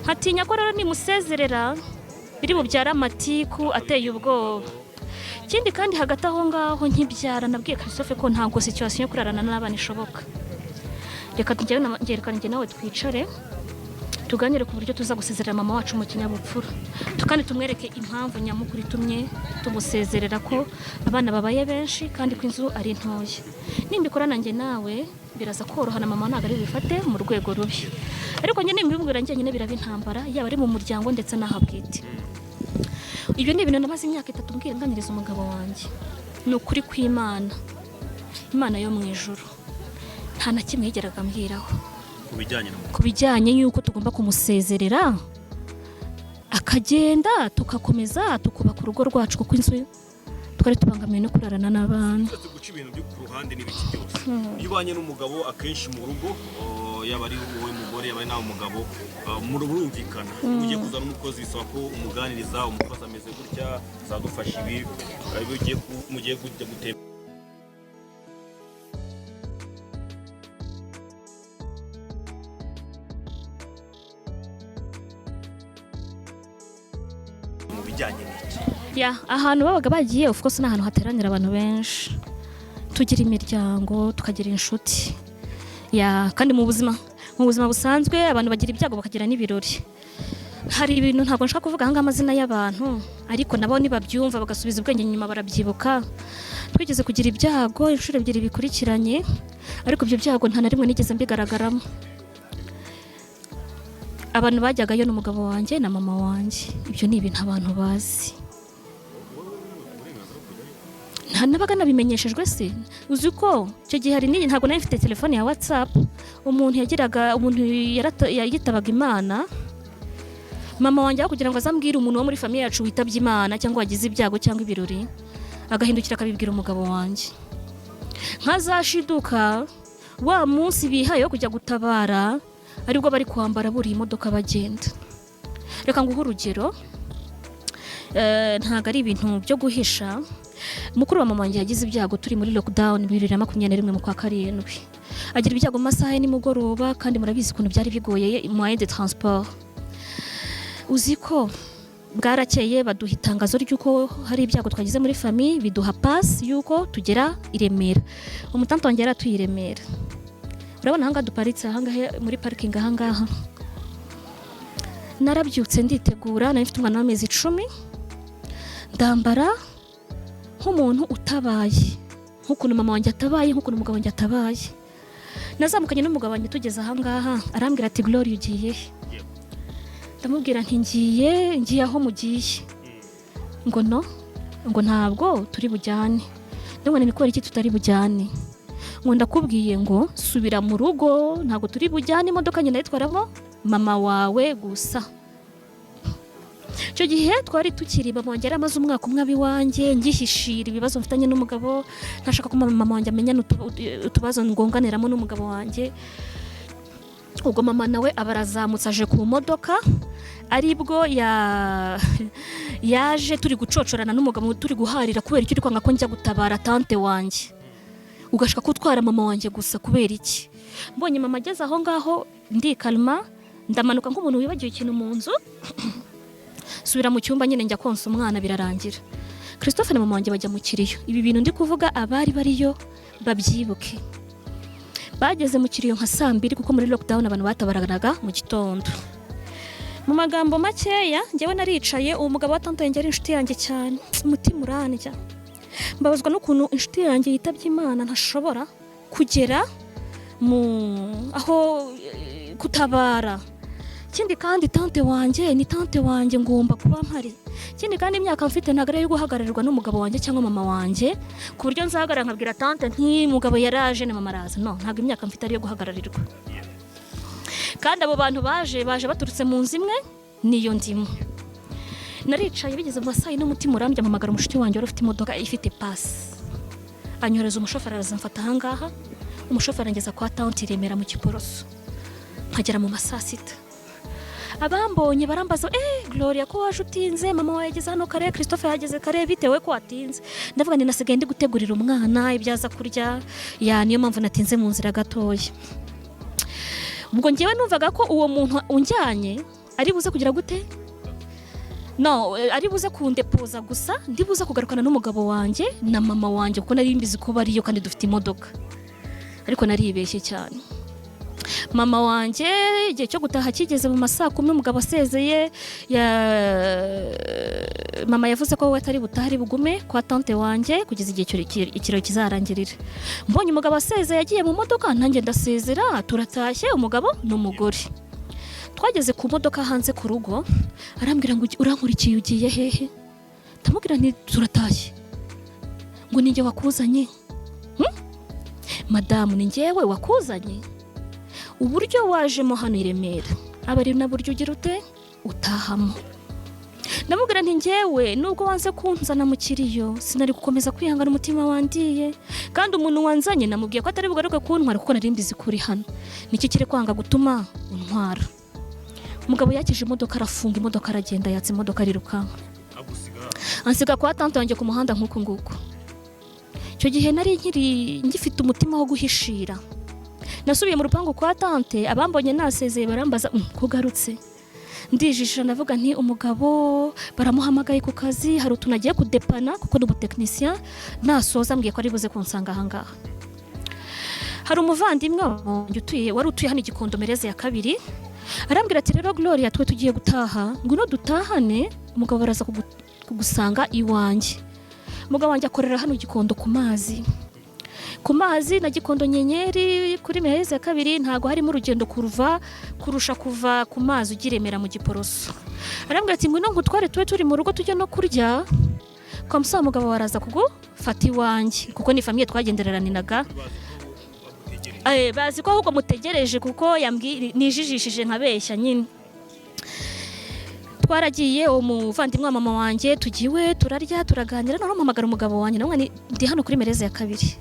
Nkatinya ko rero nimusezerera biri bubyara amatiku ateye ubwoba. Ikindi kandi hagati aho ngaho nkibyara nabwiye Christophe ko ntabwo situation yo kurarana n'abana ishoboka. Reka njye nawe twicare tuganire ku buryo tuza gusezerera mama wacu mu kinyabupfura, kandi tumwereke impamvu nyamukuru itumye tumusezerera ko abana babaye benshi kandi ko inzu ari ntoya. Nimbikora nanjye nawe biraza korohana, mama ntabwo ari bifate mu rwego rubi, ariko njye nimbibwira njye nyine biraba intambara, yaba ari mu muryango ndetse n'ahabwite. Ibyo ni ibintu namaze imyaka 3 mbwira nganiriza umugabo wanjye. Ni ukuri kw'Imana, Imana yo mu ijuru, nta na kimwe yigeraga ambwiraho ku bijyanye y'uko tugomba kumusezerera akagenda tugakomeza tukubaka urugo rwacu, kuko inzu twari tubangamiye no kurarana n'abana. Guca ibintu byo ku ruhande n'ibiki byose. Iyo ubanye n'umugabo akenshi mu rugo, yaba ari wowe mugore yaba ari nawe mugabo, murumvikana. Ugiye kuzana umukozi bisaba ko umuganiriza, umukozi ameze gutya, zadufasha ibi, mugiye kujya gutema ahantu babaga bagiye, of course n'ahantu hateranira abantu benshi, tugira imiryango, tukagira inshuti. Kandi mu buzima busanzwe abantu bagira ibyago bakagira n'ibirori. Hari ibintu ntabwo nshaka kuvuga hanga amazina y'abantu, ariko nabo nibabyumva bagasubiza ubwenge nyuma barabyibuka. Twigeze kugira ibyago inshuro 2 bikurikiranye, ariko ibyo byago nta na rimwe nigeze mbigaragaramo. Abantu bajyagayo n'umugabo wanjye na mama wanjye. Ibyo ni ibintu abantu bazi. nabaga nabimenyeshejwe se uzi ko icyo gihe hari n'iyi ntabwo nari mfite telefone ya WhatsApp umuntu yitabaga Imana mama wanjye kugira ngo azambwire umuntu wo muri famiye yacu witabye Imana cyangwa wagize ibyago cyangwa ibirori agahindukira akabibwira umugabo wanjye nkazashiduka wa munsi bihaye yo kujya gutabara aribwo bari kwambara buri imodoka bagenda reka nguhe urugero ntago ari ibintu byo guhisha mukuru wa mama wanjye yagize ibyago turi muri lockdown 2021 mu kwa karindwi agira ibyago mu masaha ya nimugoroba kandi murabizi ukuntu byari bigoye moyen de transport uzi ko bwarakeye baduha itangazo ry'uko hari ibyago twagize muri famille biduha pass yuko tugera i Remera umutanto wanjye yaratuye i Remera urabona hanga duparitse hanga muri parking ahangaha narabyutse nditegura nari mfite umwana w'amezi 10 ndambara nk'umuntu utabaye nk'ukuntu mama wanjye atabaye nk'ukuntu umugabo wanjye atabaye nazamukanye n'umugabo wanjye tugeze ahangaha arambwira ati Glory ugiye ndamubwira nti ngiye aho mugiye ngo no ngo ntabwo turi bujyane ndabona ni kubera iki tutari bujyane ngo ndakubwiye ngo subira mu rugo ntabwo turi bujyane imodoka nyine yitwaramo mama wawe gusa icyo gihe twari tukiri mama wanjye amaze umwaka umwe abiwanjye ngihishira ibibazo mfitanye n'umugabo ntashaka ko mama wanjye amenya utubazo ngonganiramo n'umugabo wanjye ubwo mama nawe abarazamutse aje ku modoka aribwo yaje turi gucocorana n'umugabo turi guharira kubera icyo uri kwanga ko njya gutabara tante wanjye ugashaka kutwara mama wanjye gusa kubera iki mbonye mama ageze aho ngaho ndikalma ndamanuka nk'umuntu wibagiwe ikintu mu nzu subira mu cyumba nyine njya konsa umwana birarangira Christophe na mama wanjye bajya mu kiriyo ibi bintu ndi kuvuga abari bariyo babyibuke bageze mu kiriyo nka 2:00 kuko muri lockdown abantu batabaranaga mu gitondo mu magambo makeya njyewe naricaye uwo mugabo wa tante yanjye ari inshuti yanjye cyane umutima uranjya mbabazwa n'ukuntu inshuti yanjye yitabye Imana ntashobora kugera mu aho kutabara kindi kandi tante wanjye ni tante wanjye ngomba kuba mpari kindi kandi imyaka mfite ntago ari yo guhagararirwa n'umugabo wanjye cyangwa mama wanjye ku buryo nzahagarara nkabwira tante nti mugabo yaraje na mama araza no ntago imyaka mfite ari yo guhagararirwa kandi abo bantu baje baturutse mu nzu imwe niyo ndimo naricaye bigeze mu masayi n'umutima urambye amamagara umushiti wanjye wari ufite imodoka ifite pass anyoreza umushoferi arazamfata ahangaha umushoferi angeza kwa tante Remera mu Kiporoso nkagera mu masaa 6 abambonye barambaza Gloria ko waje utinze mama wawe yageze hano kare Christophe yageze kare bitewe ko watinze ndavuga ni nasigaye ndi gutegurira umwana ibyaza kurya niyo mpamvu natinze mu nzira gatoya ubwo ngewe numvaga ko uwo muntu unjyanye ari buze kugira gute no ari buze kundepoza gusa ndi buze kugarukana n'umugabo wanjye na mama wanjye kuko nari mbizi ko bariyo kandi dufite imodoka ariko naribeshye cyane mama wanjye igihe cyo gutaha kigeze mu masaa 10 umugabo asezeye mama yavuze ko we atari butahari bugume kwa tante wanjye kugeza igihe ikirori kizarangirira mbonye umugabo asezeye yagiye mu modoka nanjye ndasezera turatashye umugabo n'umugore twageze ku modoka hanze ku rugo arambwira ngo urankurikiye ugiye hehe ndamubwira nti turatashye ngo ninjye wakuzanye madamu ni njyewe wakuzanye uburyo wajemo hano i Remera aba ari na buryo ugira ute utahamo ndamubwira nti njyewe nubwo wanze kunzana mu kiriyo sinari gukomeza kwihangana umutima wandiye kandi umuntu wanzanye namubwiye ko atari bugaruke kuntwara kuko nari mbizi kuri hano niki kire kwanga gutuma untwara umugabo yakije imodoka arafunga imodoka aragenda yatse imodoka arirukanka ansiga kwa tante wanjye ku muhanda nk'uko nguko icyo gihe nari ngifite umutima wo guhishira nasubiye mu rupangu kwa tante abambonye nasezeye barambaza kugarutse ndijisha ndavuga nti umugabo baramuhamagaye ku kazi hari utunagiye kudepana kuko n'ubuteknicien nasoza mbwiye ko ari buze kunsanga ahangaha hari umuvandimwe wari utuye hano Gikondo Mereze ya 2 arambwira ati rero Gloria twe tugiye gutaha nguno dutahane umugabo baraza kugusanga iwanjye umugabo wanjye akorera hano Gikondo ku mazi na Gikondo Nyenyeri kuri Mereze ya 2 ntago harimo urugendo kurusha kuva ku mazi ugiremera mu Giporoso arambwira ati ngwino ngutware tuwe turi mu rugo tujya no kurya kwa mugabo waraza kugufata bamfata iwanjye kuko ni famiye twagendereraninaga. Bazi ko ahubwo mutegereje kuko nijijishije nkabeshya nyine. Twaragiye umuvandimwe wa mama wanjye tugiwe turarya turaganira none mpamagara umugabo wanjye nawe ndi hano kuri Mereze ya kabiri.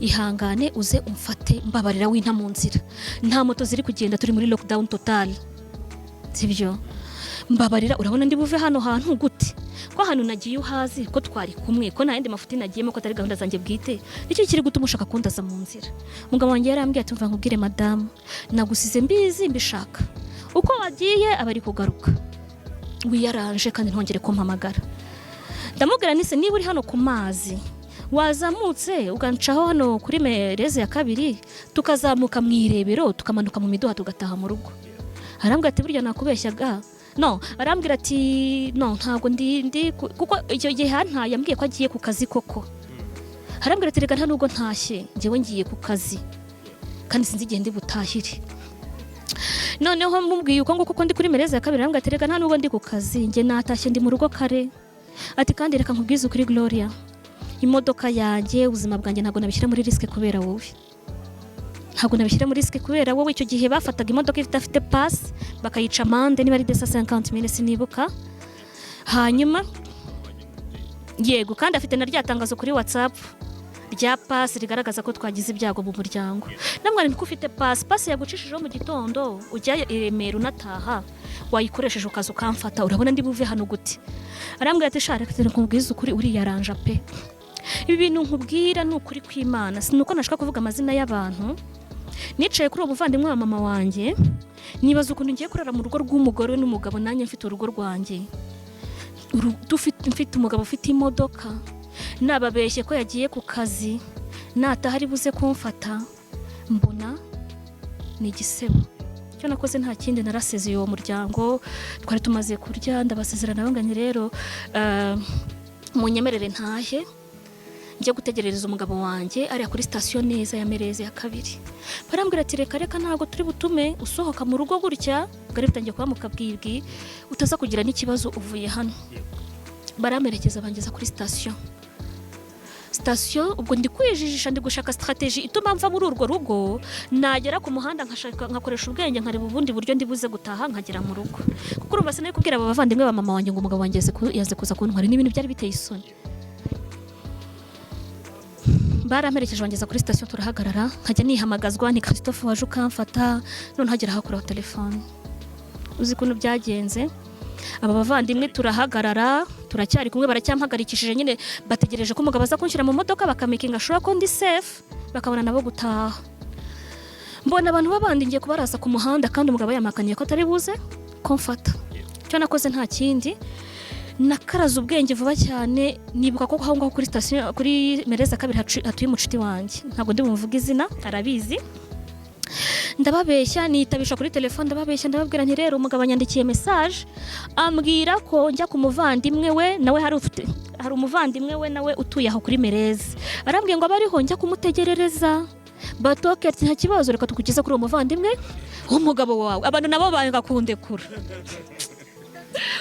Ihangane uze umfate mbabarira winta mu nzira. Nta moto ziri kugenda turi muri lockdown total. Sibyo. Mbabarira urabona ndi buve hano hantu gute? Ko hano nagiye uhazi ko twari kumwe ko nayindi mafuti nagiyemo ko atari gahunda zanjye bwite. Nicyo kiri gutuma ushaka kundaza mu nzira. Mugabo wanjye yarambwiye ati mva nkubwire madame nagusize mbizi mbishaka. Uko wagiye abari kugaruka. Wiyaranje kandi ntongere kumpamagara. Ndamubwira nise niba uri hano ku mazi wazamutse ugancaho hano kuri Mereze ya kabiri tukazamuka mu irebero tukamanuka mu miduha tugataha mu rugo. Arambwira ati burya nakubeshyaga. No, arambwira ati no ntago ndi kuko icyo gihe yambwiye ko agiye ku kazi koko. Arambwira ati rega nta nubwo ntashye njyewe ngiye ku kazi kandi sinzi igihe ndi butahire. Noneho mubwiye uko nguko ndi kuri Mereze ya kabiri arambwira ati rega nta nubwo ndi ku kazi njye natashye ndi mu rugo kare. Ati kandi reka nkubwize ukuri Gloria imodoka yanjye ubuzima bwanjye ntago nabishyira muri risk kubera wowe. Ntago nabishyira muri risk kubera wowe. Icyo gihe bafataga imodoka ifite pass bakayica amande niba ari 250,000 sinibuka. Hanyuma yego kandi afite na ryatangazo kuri WhatsApp rya pass rigaragaza ko twagize ibyago mu muryango. Namwe niko ufite pass yagucishijeho mu gitondo ujya Remera unataha wayikoresheje ukaza ukamfata urabona ndi buve hano gute. Arambwira ati shara reka nkubwize ukuri uri yaranja pe. Ibi bintu nkubwira ni ukuri kw'Imana sinuko nashaka kuvuga amazina y'abantu. Nicaye kuri umuvandimwe wa mama wanjye nibaza ukuntu ngiye kurara mu rugo rw'umugore n'umugabo nanjye mfite urugo rwanjye. Mfite umugabo ufite imodoka nababeshye ko yagiye ku kazi nataha ari buze kumfata mbona ni igisebo. Cyo nakoze nta kindi narasezeye uwo muryango twari tumaze kurya ndabasezerana banganye rero munyemerere ntahe njye gutegerereza umugabo wanjye ari kuri station neza ya Mereze ya kabiri. Barambwira ati reka ntago turi butume usohoka mu rugo gutya ngari bitangiye kuba mukabwibwi utaza kugira n'ikibazo uvuye hano. Baramerekeza bangeza kuri station ubwo ndi kwijijisha ndi gushaka strategy ituma mva muri urwo rugo nagera ku muhanda nkakoresha ubwenge nkareba ubundi buryo ndi buze gutaha nkagera mu rugo. Kuko urumva sinari kubwira aba bavandimwe ba mama wanjye ngo umugabo wanjye yaze kuza kuntwara n'ibintu byari biteye isoni. Baramerekeje bangeza kuri station turahagarara nkajya nihamagazwa ni Christophe waje ukamfata none hagera hakora telefone. Uzi kuntu byagenze aba bavandimwe turahagarara turacyari kumwe baracyampagarikishije nyine bategereje ko umugabo aza kunshyira mu modoka bakamakinga sure ko ndi safe bakabona nabo gutaha. Mbona abantu babandi ngiye kubarasa ku muhanda kandi umugabo yamakaniye ko atari buze komfata. Cyo nakoze nta kindi nakaraza ubwenge vuba cyane nibuka ko aho ngaho kuri station kuri Mereze kabiri hatuye umucuti wanjye ntabwo ndi bumuvuga izina arabizi. Ndababeshya nitabisha kuri telefone ndababeshya ndababwira nti rero umugabo yandikiye message ambwira ko njya ku muvandimwe we nawe hari umuvandimwe we nawe utuye aho kuri Mereze. Arambwiye ngo abariho njya kumutegerereza batoke ati nta kibazo reka tukugeze kuri uwo muvandimwe umugabo wawe. Abantu nabo banga kundekura.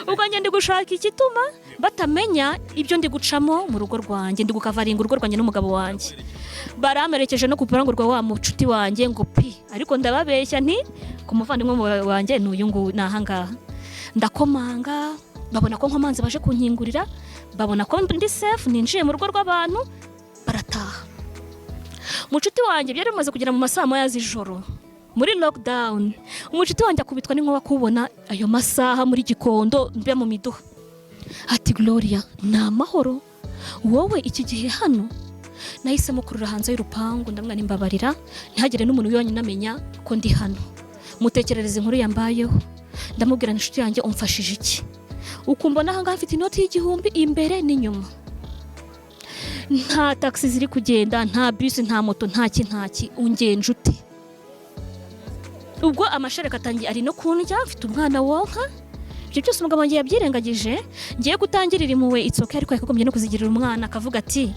Ubwo njye ndi gushaka igituma batamenya ibyo ndi gucamo mu rugo rwanjye ndi gukavaringa urugo rwanjye n'umugabo wanjye. Baramerekeje no kuparangurwa wa mucuti wanjye ngo pi ariko ndababeshya nti ku muvandimwe wanjye n'uyu ngo nahangaha. Ndakomanga babona ko nkomanze baje kunkingurira babona ko ndi safe ninjiye mu rugo rw'abantu barataha. Mucuti wanjye byari bimaze kugera mu masaha moya z'ijoro muri lockdown. Umucuti wanjye akubitwa n'inkuba kubona ayo masaha muri Gikondo mbe mu miduha. Ati Gloria na mahoro wowe iki gihe hano. Nahisemo kurura hanze y'urupangu ndamwana imbabarira ntihagire n'umuntu yonyine amenya ko ndi hano. Mutekerereze inkuru yambayeho ndamubwira inshuti yanjye umfashije iki ukumbona hanga hafite inoti y'igihumbi imbere n'inyuma. Nta taxi ziri kugenda nta bus nta moto ntaki ungenje ute. Ubwo amashereka atangiye ari no kundya mfite umwana wonka. Ibyo byose umugabo wanjye yabyirengagije ngiye gutangirira impuhwe itsoka ariko yakagombye no kuzigirira umwana akavuga ati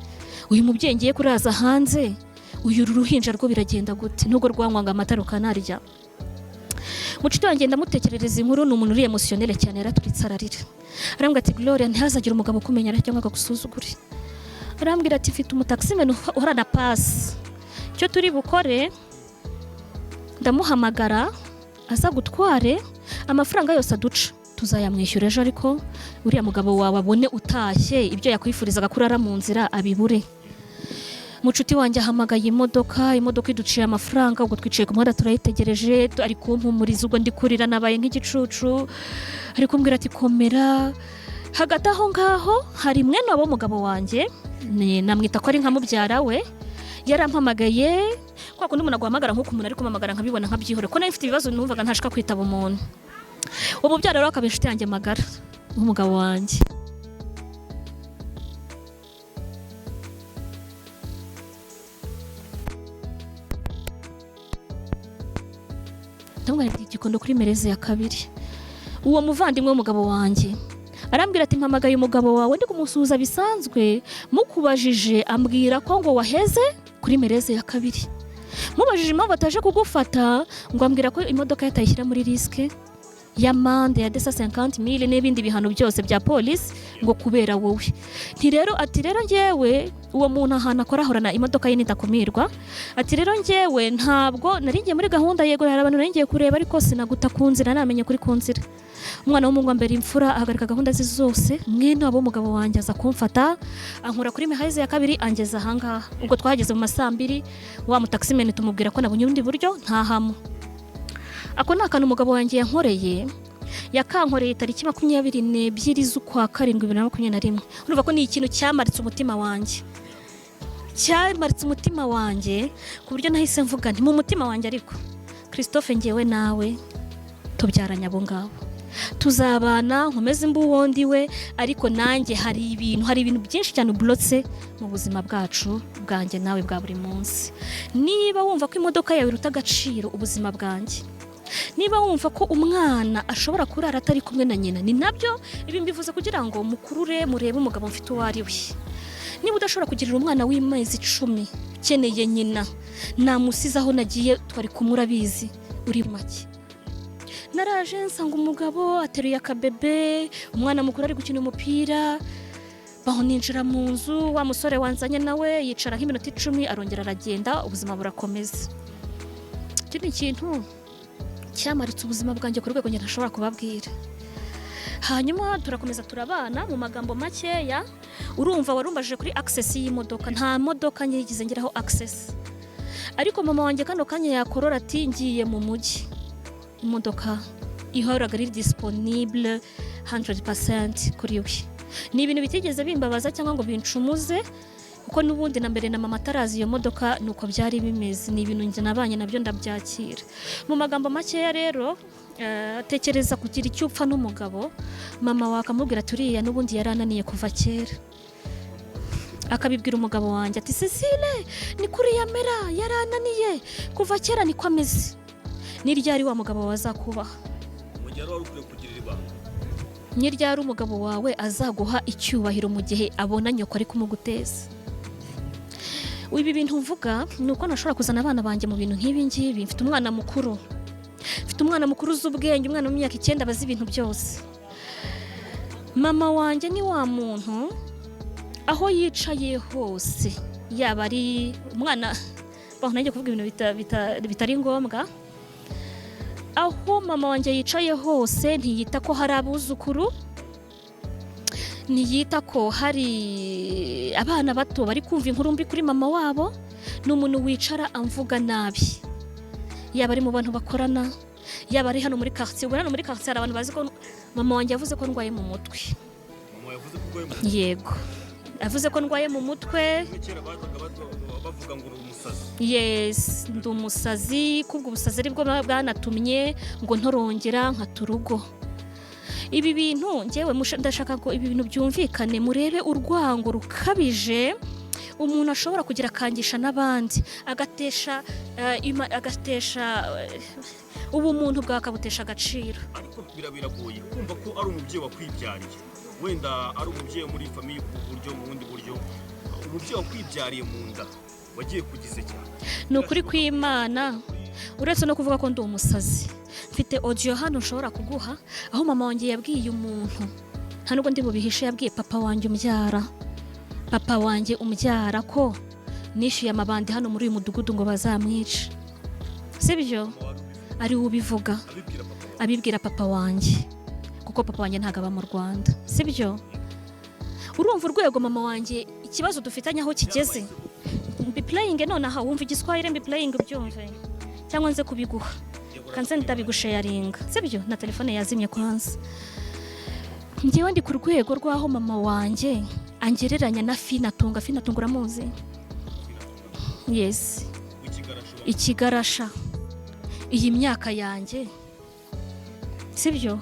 uyu mubyeyi ngiye kuraza hanze uyu ruhinja rwo biragenda gute nubwo rwanywanga amata rukanarya. Mucuti wanjye ndamutekerereza inkuru ni umuntu uri emotionnel cyane yaraturitse ararira. Arambwira ati Gloria ntihazagira umugabo kumenya cyangwa akagusuzugura. arambwira ati mfite umutaximene uhora na pasi, icyo turi bukore ndamuhamagara aza gutware amafaranga yose aduca tuzayamwishyura ejo, ariko uriya mugabo wawe abone utashye ibyo yakwifurizaga kurara mu nzira abibure. Mucuti wanjye ahamagaye imodoka iduciye amafaranga, ubwo twicaye ku muhanda turayitegereje, ari kumpumuriza, ubwo ndi kurira nabaye nk'igicucu, ari kumbwira ati komera. Hagati aho ngaho hari mwene wabo mugabo wanjye, namwita ko ari nka mubyara we, yarampamagaye kwa kundi umuntu aguhamagara nk'uko umuntu ari kumamagara nkabibona nkabyihore ko nayo mfite ibibazo numvaga ntashaka kwitaba umuntu. Ubu byara rero akaba inshuti yanjye magara nk'umugabo wanjye. Ndamubwira igikondo kuri Mereze ya kabiri. Uwo muvandimwe w'umugabo wanjye arambwira ati mpamagaye umugabo wawe ndi kumusuhuza bisanzwe, mukubajije ambwira ko ngo waheze kuri Mereze ya kabiri. Mubajije impamvu ataje kugufata, ngo ambwira ko imodoka yatayishyira muri risque y'amande ya 250,000 n'ibindi bihano byose bya polisi ngo kubera wowe. Ati rero njyewe uwo muntu ahantu akora ahorana imodoka ye nitakumirwa. Ati rero njyewe ntabwo naringiye muri gahunda, yego hari abantu naringiye kureba ariko sinaguta ku nzira, namenye kuri ku nzira. Umwana w'umuhungu mbere imfura ahagarika gahunda ze zose, mwene wabo umugabo wanjye aza kumfata ankura kuri Mereze ya kabiri angeza ahangaha. Ubwo twahageze mu masambiri, wa mutaximene tumubwira ko nabonye ubundi buryo ntahamo. Ako ni akantu umugabo wanjye yankoreye, yakankoreye tariki 22 z'ukwa karindwi 2021. Urumva ko ni ikintu cyamaritse umutima wanjye, ku buryo nahise mvuga nti mu mutima wanjye, ariko Christophe ngewe nawe tubyaranye abo ngabo, tuzabana nkomeze mbuwo ndiwe, ariko nanjye hari ibintu byinshi cyane ublotse mu buzima bwacu bwanjye nawe bwa buri munsi. Niba wumva ko imodoka yawe iruta agaciro ubuzima bwanjye, niba wumva ko umwana ashobora kurara atari kumwe na nyina, ni nabyo ibi mbivuze kugira ngo mukurure murebe umugabo mfite uwo ari we. Niba udashobora kugirira umwana w'amezi 10 ukeneye nyina, namusize aho nagiye twari kumwe, urabizi uri make. Naraje nsanga umugabo ateruye akabebe, umwana mukuru ari gukina umupira, baho ninjira mu nzu, wa musore wanzanye nawe yicara nk'iminota 10 arongera aragenda, ubuzima burakomeza. Icyo ni ikintu cyamaritse ubuzima bwanjye ku rwego njye ntashobora kubabwira. Hanyuma turakomeza turabana mu magambo makeya. Urumva warumbajije kuri access y'imodoka, nta modoka nyigize ngiraho access, ariko mama wanjye kano kanya yakorora ati ngiye mu mujyi, imodoka ihoraga ari disponible 100% kuri we. Ni ibintu bitigeze bimbabaza cyangwa ngo bincumuze, kuko n'ubundi na mbere na mama atarazi iyo modoka nuko byari bimeze. Ni ibintu njye nabanye nabyo ndabyakira. Mu magambo makeya rero, tekereza kugira icyo upfa n'umugabo, mama wakamubwira turiya n'ubundi yarananiye kuva kera, akabibwira umugabo wanjye ati Cecile ni kuri yamera yarananiye kuva kera niko ameze. Ni ryari wa mugabo wazakubaha? Ni ryari umugabo wawe azaguha icyubahiro mu gihe abona nyoko ari kumuguteza? Ibi bintu mvuga nuko nashobora kuzana abana banjye mu bintu nk'ibi ngibi. Mfite umwana mukuru uzi ubwenge, umwana w'imyaka 9 bazi ibintu byose. Mama wanjye ni wa muntu aho yicaye hose, yaba ari umwana, baho nanjye kuvuga ibintu bitari ngombwa, aho mama wanjye yicaye hose ntiyita ko hari abuzukuru, ntiyita ko hari abana bato bari kumva inkuru mbi kuri mama wabo. Ni umuntu wicara amvuga nabi, yaba ari mu bantu bakorana, yaba ari hano muri quartier. Ubwo hano muri quartier hari abantu bazi ko mama wanjye yavuze ko ndwaye mu mutwe. Yego, avuze ko ndwaye mu mutwe. Bavuga ngo uri umusazi. Yes, ndi umusazi, kubwo ubusazi aribwo bwanatumye ngo ntorongera nkaturugo. Ibi bintu njyewe ndashaka ko ibi bintu byumvikane, murebe urwango rukabije umuntu ashobora kugira akangisha n'abandi, agatesha ubumuntu bwakabutesha agaciro. Ariko biragoye kumva ko ari umubyeyi wakwibyariye, wenda ari umubyeyi muri famiye ku buryo mu bundi buryo, umubyeyi wakwibyariye mu nda wagiye kugize cyane. Ni ukuri kw'Imana, uretse no kuvuga ko ndi umusazi, mfite audio hano nshobora kuguha aho mama wanjye yabwiye umuntu, nta nubwo ndi bubihishe, yabwiye papa wanjye umbyara papa wanjye umbyara ko nishyuye amabandi hano muri uyu mudugudu ngo bazamwice, sibyo? Ari we ubivuga abibwira papa wanjye, kuko papa wanjye ntabwo aba mu Rwanda, sibyo? Urumva urwego mama wanjye ikibazo dufitanye aho kigeze. Mbiplayinge nonaha wumva igiswahili, mbiplayinge ubyumve cyangwa nze kubiguha kanze ndabigusharinga, sibyo? Na telefone yazimye kwanza. Njyewe ndi ku rwego rw'aho mama wanjye angereranya na Finatunga. Finatunga uramuzi? Yes, ikigarasha. Iyi myaka yanjye, sibyo?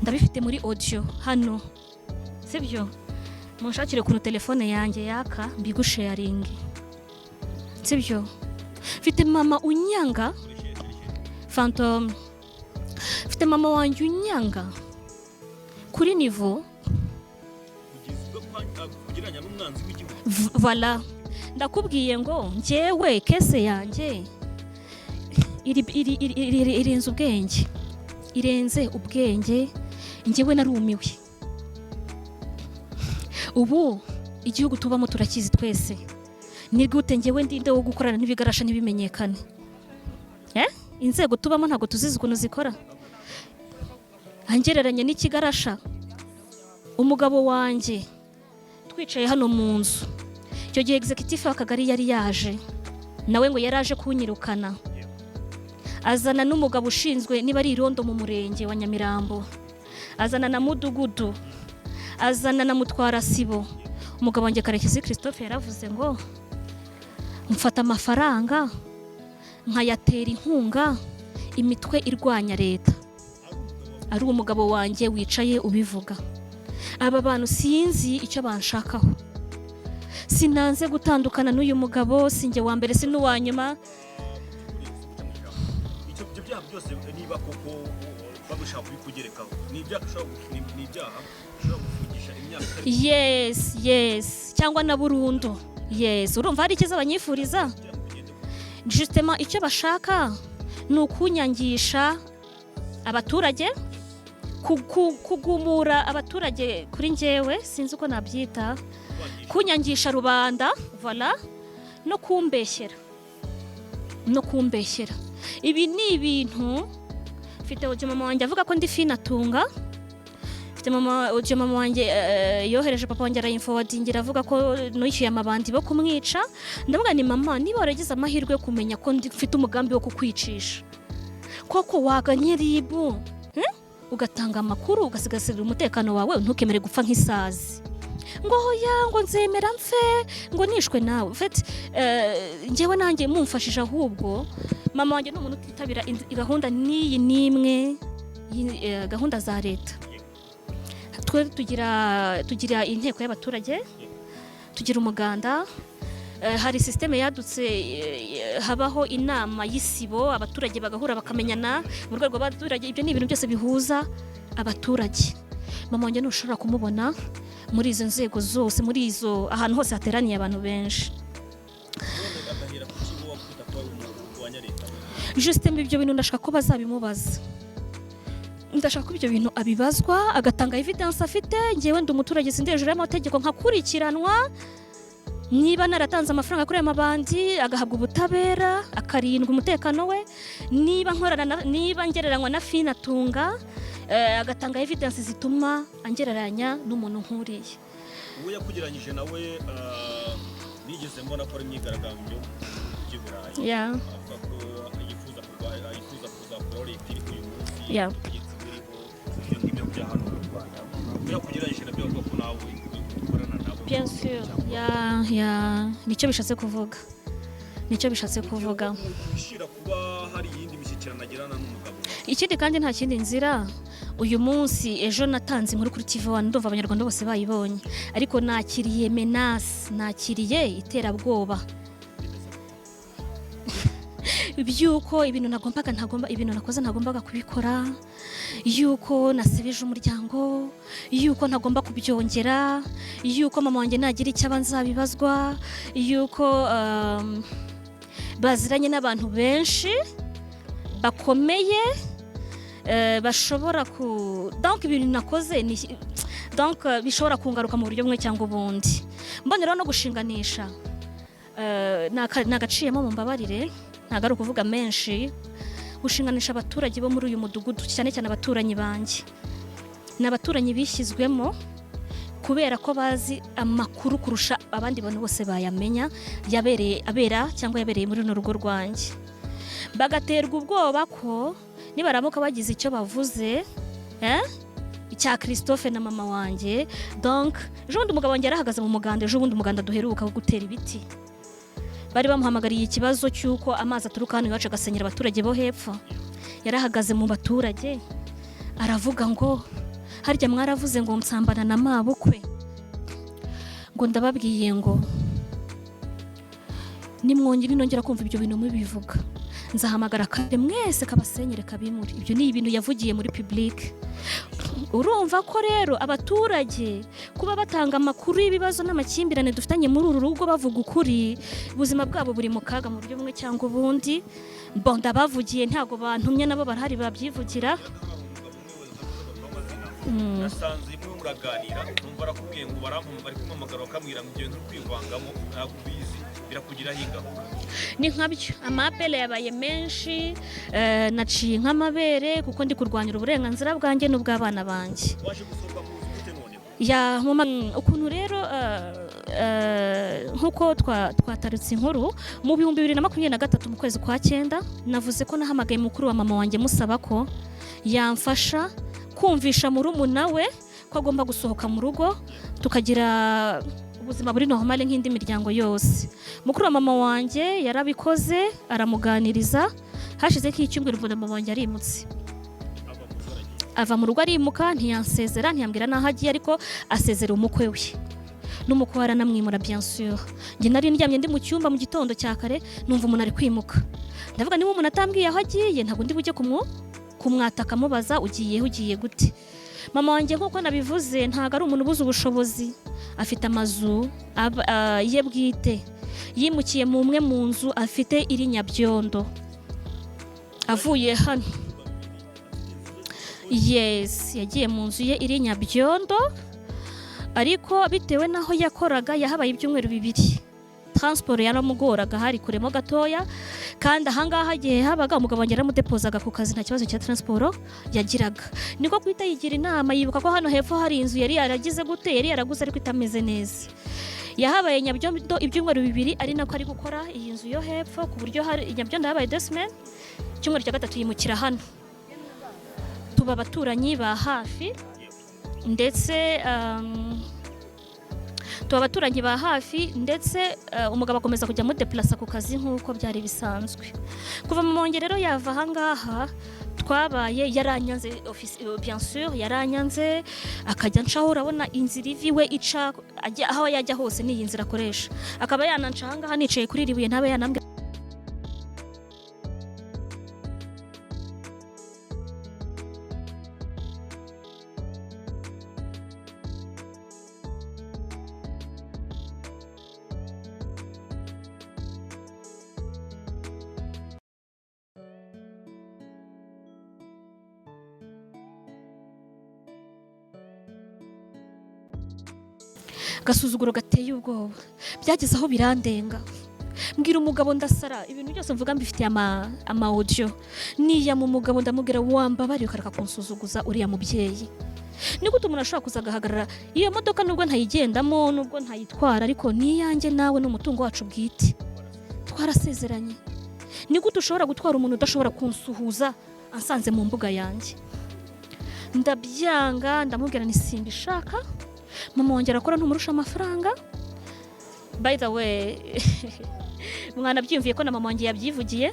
Ndabifite muri audio hano, sibyo? Munshakire ku telefone yanjye yaka mbigusharinge, sibyo? Mfite mama unyanga Phantom, mfite mama wanjye unyanga kuri nivo voilà. Ndakubwiye ngo njyewe kese yanjye irenze ubwenge, irenze ubwenge. Njyewe narumiwe. Ubu igihugu tubamo turakizi twese. Ni gute njyewe ndinde wo gukorana n'ibigarasha ntibimenyekane? Inzego tubamo ntabwo tuzizi ukuntu zikora. Angereranya n'ikigarasha. Umugabo wanjye twicaye hano mu nzu, icyo gihe executive w'akagari yari yaje, nawe ngo yaraje kunyirukana. Azana n'umugabo ushinzwe niba ari irondo mu murenge wa Nyamirambo, azana na mudugudu, azana na mutwara sibo. Umugabo wanjye Karekezi Christophe yaravuze ngo mfata amafaranga nkayatera inkunga imitwe irwanya leta. Ari umugabo wanjye wicaye ubivuga. Aba bantu sinzi icyo banshakaho. Sinanze gutandukana n'uyu mugabo, sinjye wa mbere si n'uwa nyuma. Icyo byaha byose niba koko babishaka kubikugerekaho, ni ibyaha ushobora gufungisha imyaka. Yes, cyangwa na burundu. Yes, urumva hari ikiza banyifuriza? Justement icyo bashaka ni ukunyangisha abaturage, kugumura abaturage kuri njyewe, sinzi uko nabyita, kunyangisha rubanda, voilà, no kumbeshyera. Ibi ni ibintu mfite audio mama wanjye avuga ko ndi Finatunga. Mfite audio mama wanjye yohereje papa wanjye arayinforwardingira avuga ko nishyuye amabandi bo kumwica. Ndavuga ni mama, niba waragize amahirwe yo kumenya ko mfite umugambi wo kukwicisha, koko waganye ribu ugatanga amakuru ugasigasira umutekano wawe, ntukemere gupfa nk'isazi. Ngo hoya, ngo nzemera mfe, ngo nishwe nawe. Ufite njyewe nanjye mumfashije, ahubwo mama wanjye n'umuntu utitabira gahunda n'iyi n'imwe, gahunda za leta. Twe tugira inteko y'abaturage, tugira umuganda. Hari systeme yadutse, habaho inama y'isibo, abaturage bagahura bakamenyana mu rwego rw'abaturage. Ibyo ni ibintu byose bihuza abaturage. Mama wanjye ntushobora kumubona muri izo nzego zose, muri izo ahantu hose hateraniye abantu benshi. Justement ibyo bintu ndashaka ko bazabimubaza. Ndashaka ko ibyo bintu abibazwa, agatanga evidence afite. Njyewe ndi umuturage sindi hejuru y'amategeko, nkakurikiranwa. Niba naratanze amafaranga kuri amabandi, agahabwa ubutabera, akarindwa umutekano we. Niba ngereranywa na Finatunga, agatanga evidence zituma angereranya n'umuntu nkuriye. Uwo yakugeranyije nawe nigeze mbona ko ari imyigaragambyo y'Iburayi. Avuga ko yifuza kuzakora leta iri uyu munsi. Ibyo ngibyo bya hano mu Rwanda. Uwo yakugeranyije nabyo avuga ko nawe ukorana nabo. Bien sûr. Nicyo bishatse kuvuga. Bishira kuba hari yindi mishyikirano agirana n'umugabo. Ikindi kandi nta kindi nzira. Uyu munsi ejo natanze inkuru kuri TV1, ndumva abanyarwanda bose bayibonye, ariko nakiriye menace, nakiriye iterabwoba. Ibyuko ibintu ibintu nakoze ntagombaga kubikora, yuko nasebeje umuryango, yuko ntagomba kubyongera, yuko mama wanjye nagira icyo abanzabibazwa, yuko baziranye n'abantu benshi bakomeye, bashobora donc ibintu nakoze ni donc bishobora kungaruka mu buryo bumwe cyangwa ubundi. Mbonera no gushinganisha nagaciyemo mu mbabarire, ntago ari ukuvuga menshi, gushinganisha abaturage bo muri uyu mudugudu cyane cyane abaturanyi banjye. N'abaturanyi bishyizwemo kubera ko bazi amakuru kurusha abandi bantu bose bayamenya yabereye muri runo rugo rwanjye. Bagaterwa ubwoba ko nibaramuka bagize icyo bavuze icya Christophe na mama wanjye, donc ejo bundi umugabo wanjye yarahagaze mu muganda, ejo bundi umuganda duheruka gutera ibiti, bari bamuhamagariye ikibazo cy'uko amazi aturuka hano iwacu agasenyera abaturage bo hepfo. Yarahagaze mu baturage aravuga ngo harya mwaravuze ngo nsambana na mabukwe, ngo ndababwiye ngo nimwongera kumva ibyo bintu mubivuga nzahamagara kare mwese kabasenyere kabimuri. Ibyo ni ibintu yavugiye muri public. Urumva ko rero abaturage kuba batanga amakuru y'ibibazo n'amakimbirane dufitanye muri uru rugo bavuga ukuri, ubuzima bwabo buri mu kaga mu buryo bumwe cyangwa ubundi. Bonda bavugiye ntago bantumye, nabo barahari babyivugira. Nasanze imwe muraganira numva arakubwiye ngo bari kumamagara bakamwira ngo ibyo kwivangamo ntabwo ubizi birakugiraho ingaruka. Ni nkabyo amapele yabaye menshi, naciye nk'amabere kuko ndi kurwanyira uburenganzira bwanjye n'ubw'abana banjye. Waje gusorwa mu gute none? Ya ukuntu rero nkuko twatarutse inkuru mu 2023 mu kwezi kwa 9 navuze ko nahamagaye mukuru wa mama wanjye musaba ko yamfasha kumvisha murumuna we ko agomba gusohoka mu rugo tukagira ubuzima buri normal nk'indi miryango yose. Mukuru wa mama wanjye yarabikoze, aramuganiriza. Hashize k'icyumweru mbona mama wanjye arimutse, ava mu rugo arimuka, ntiyansezera, ntiyambwira naho agiye, ariko asezera umukwe we n'umukwe aranamwimura bien sûr. Njye nari ndyamye ndi mu cyumba mu gitondo cya kare, numva umuntu ari kwimuka. Ndavuga niba umuntu atambwiye aho agiye ntabwo ndi bujye kumwataka mubaza ugiye gute. Mama wanjye nkuko nabivuze ntago ari umuntu ubuze ubushobozi, afite amazu ye bwite, yimukiye mu umwe mu nzu afite iri Nyabyondo. Avuye hano, yes, yagiye mu nzu ye iri Nyabyondo, ariko bitewe naho yakoraga yahabaye ibyumweru 2. Transport yaramugoraga, hari kuremo gatoya, kandi ahangaha gihe habaga umugabo wanjye yaramudepozaga ku kazi, nta kibazo cya transport yagiraga. Niko kwita yigira inama, yibuka ko hano hepfo hari inzu yari yaragize gute, yari yaraguze ariko itameze neza. Yahabaye Nyabyondo ibyumweru 2, ari nako ari gukora iyi nzu yo hepfo, ku buryo hari Nyabyondo habaye 2 semaines. Icyumweru cya 3 yimukira hano, tuba abaturanyi ba hafi, ndetse ndetse umugabo akomeza kujya muri deplace ku kazi nk'uko byari bisanzwe. Kuva mu monge rero yava ahangaha twabaye yaranyanze office, bien sûr yaranyanze, akajya ncaho, urabona inzira iviwe ica aho yajya hose ni iyi nzira akoresha, akaba yananca ahangaha nicaye kuri ribuye ntabe yanambwe. Gasuzuguro gateye ubwoba, byageze aho birandenga. Mbwira umugabo ndasara, ibintu byose mvuga mbifitiye ama audio. Niya mu mugabo ndamubwira wambabariye ukareka kunsuzuguza uriya mubyeyi. Ni gute umuntu ashobora kuzaгаhagarara iyo modoka nubwo ntayigendamo, nubwo ntayitwara, ariko niyanjye nawe n'umutungo wacu bwite, twarasezeranye. Ni gute ushobora gutwara umuntu udashobora kunsuhuza ansanze mu mbuga yanjye? Ndabyanga, ndamubwira nisimbishaka. Mama wanjye arakora ntumurusha amafaranga. By the way, mwana byumviye ko na mama wanjye yabyivugiye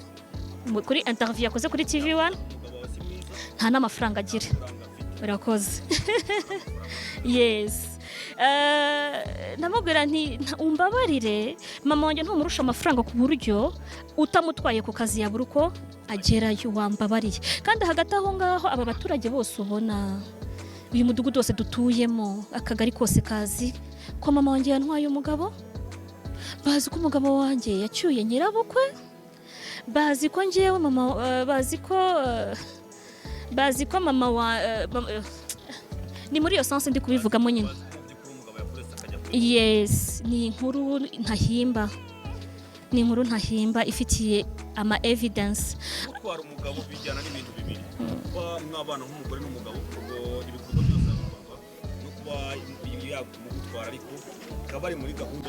kuri interview yakoze kuri TV1, nta n'amafaranga agira. Birakoze. Yes. Namubwira nti umbabarire, mama wanjye ntumurusha amafaranga ku buryo utamutwaye ku kazi yabura uko agerayo, wambabariye. Kandi hagati aho ngaho aba baturage bose ubona uyu mudugudu wose dutuyemo, akagari kose kazi ko mama wanjye yantwaye umugabo. Bazi ko umugabo wanjye yacyuye nyirabukwe, bazi ko ngewe mama, bazi ko bazi ko mama wa ni muri iyo sense ndi kubivugamo nyine. Yes, ni inkuru ntahimba. Ni inkuru ntahimba ifitiye ama evidence. Gutwara umugabo bijyana n'ibintu bibiri. Kuba mwabana nk'umugore n'umugabo ubwo ibikorwa byose bikorwa no kuba yagutwara ariko akaba ari muri gahunda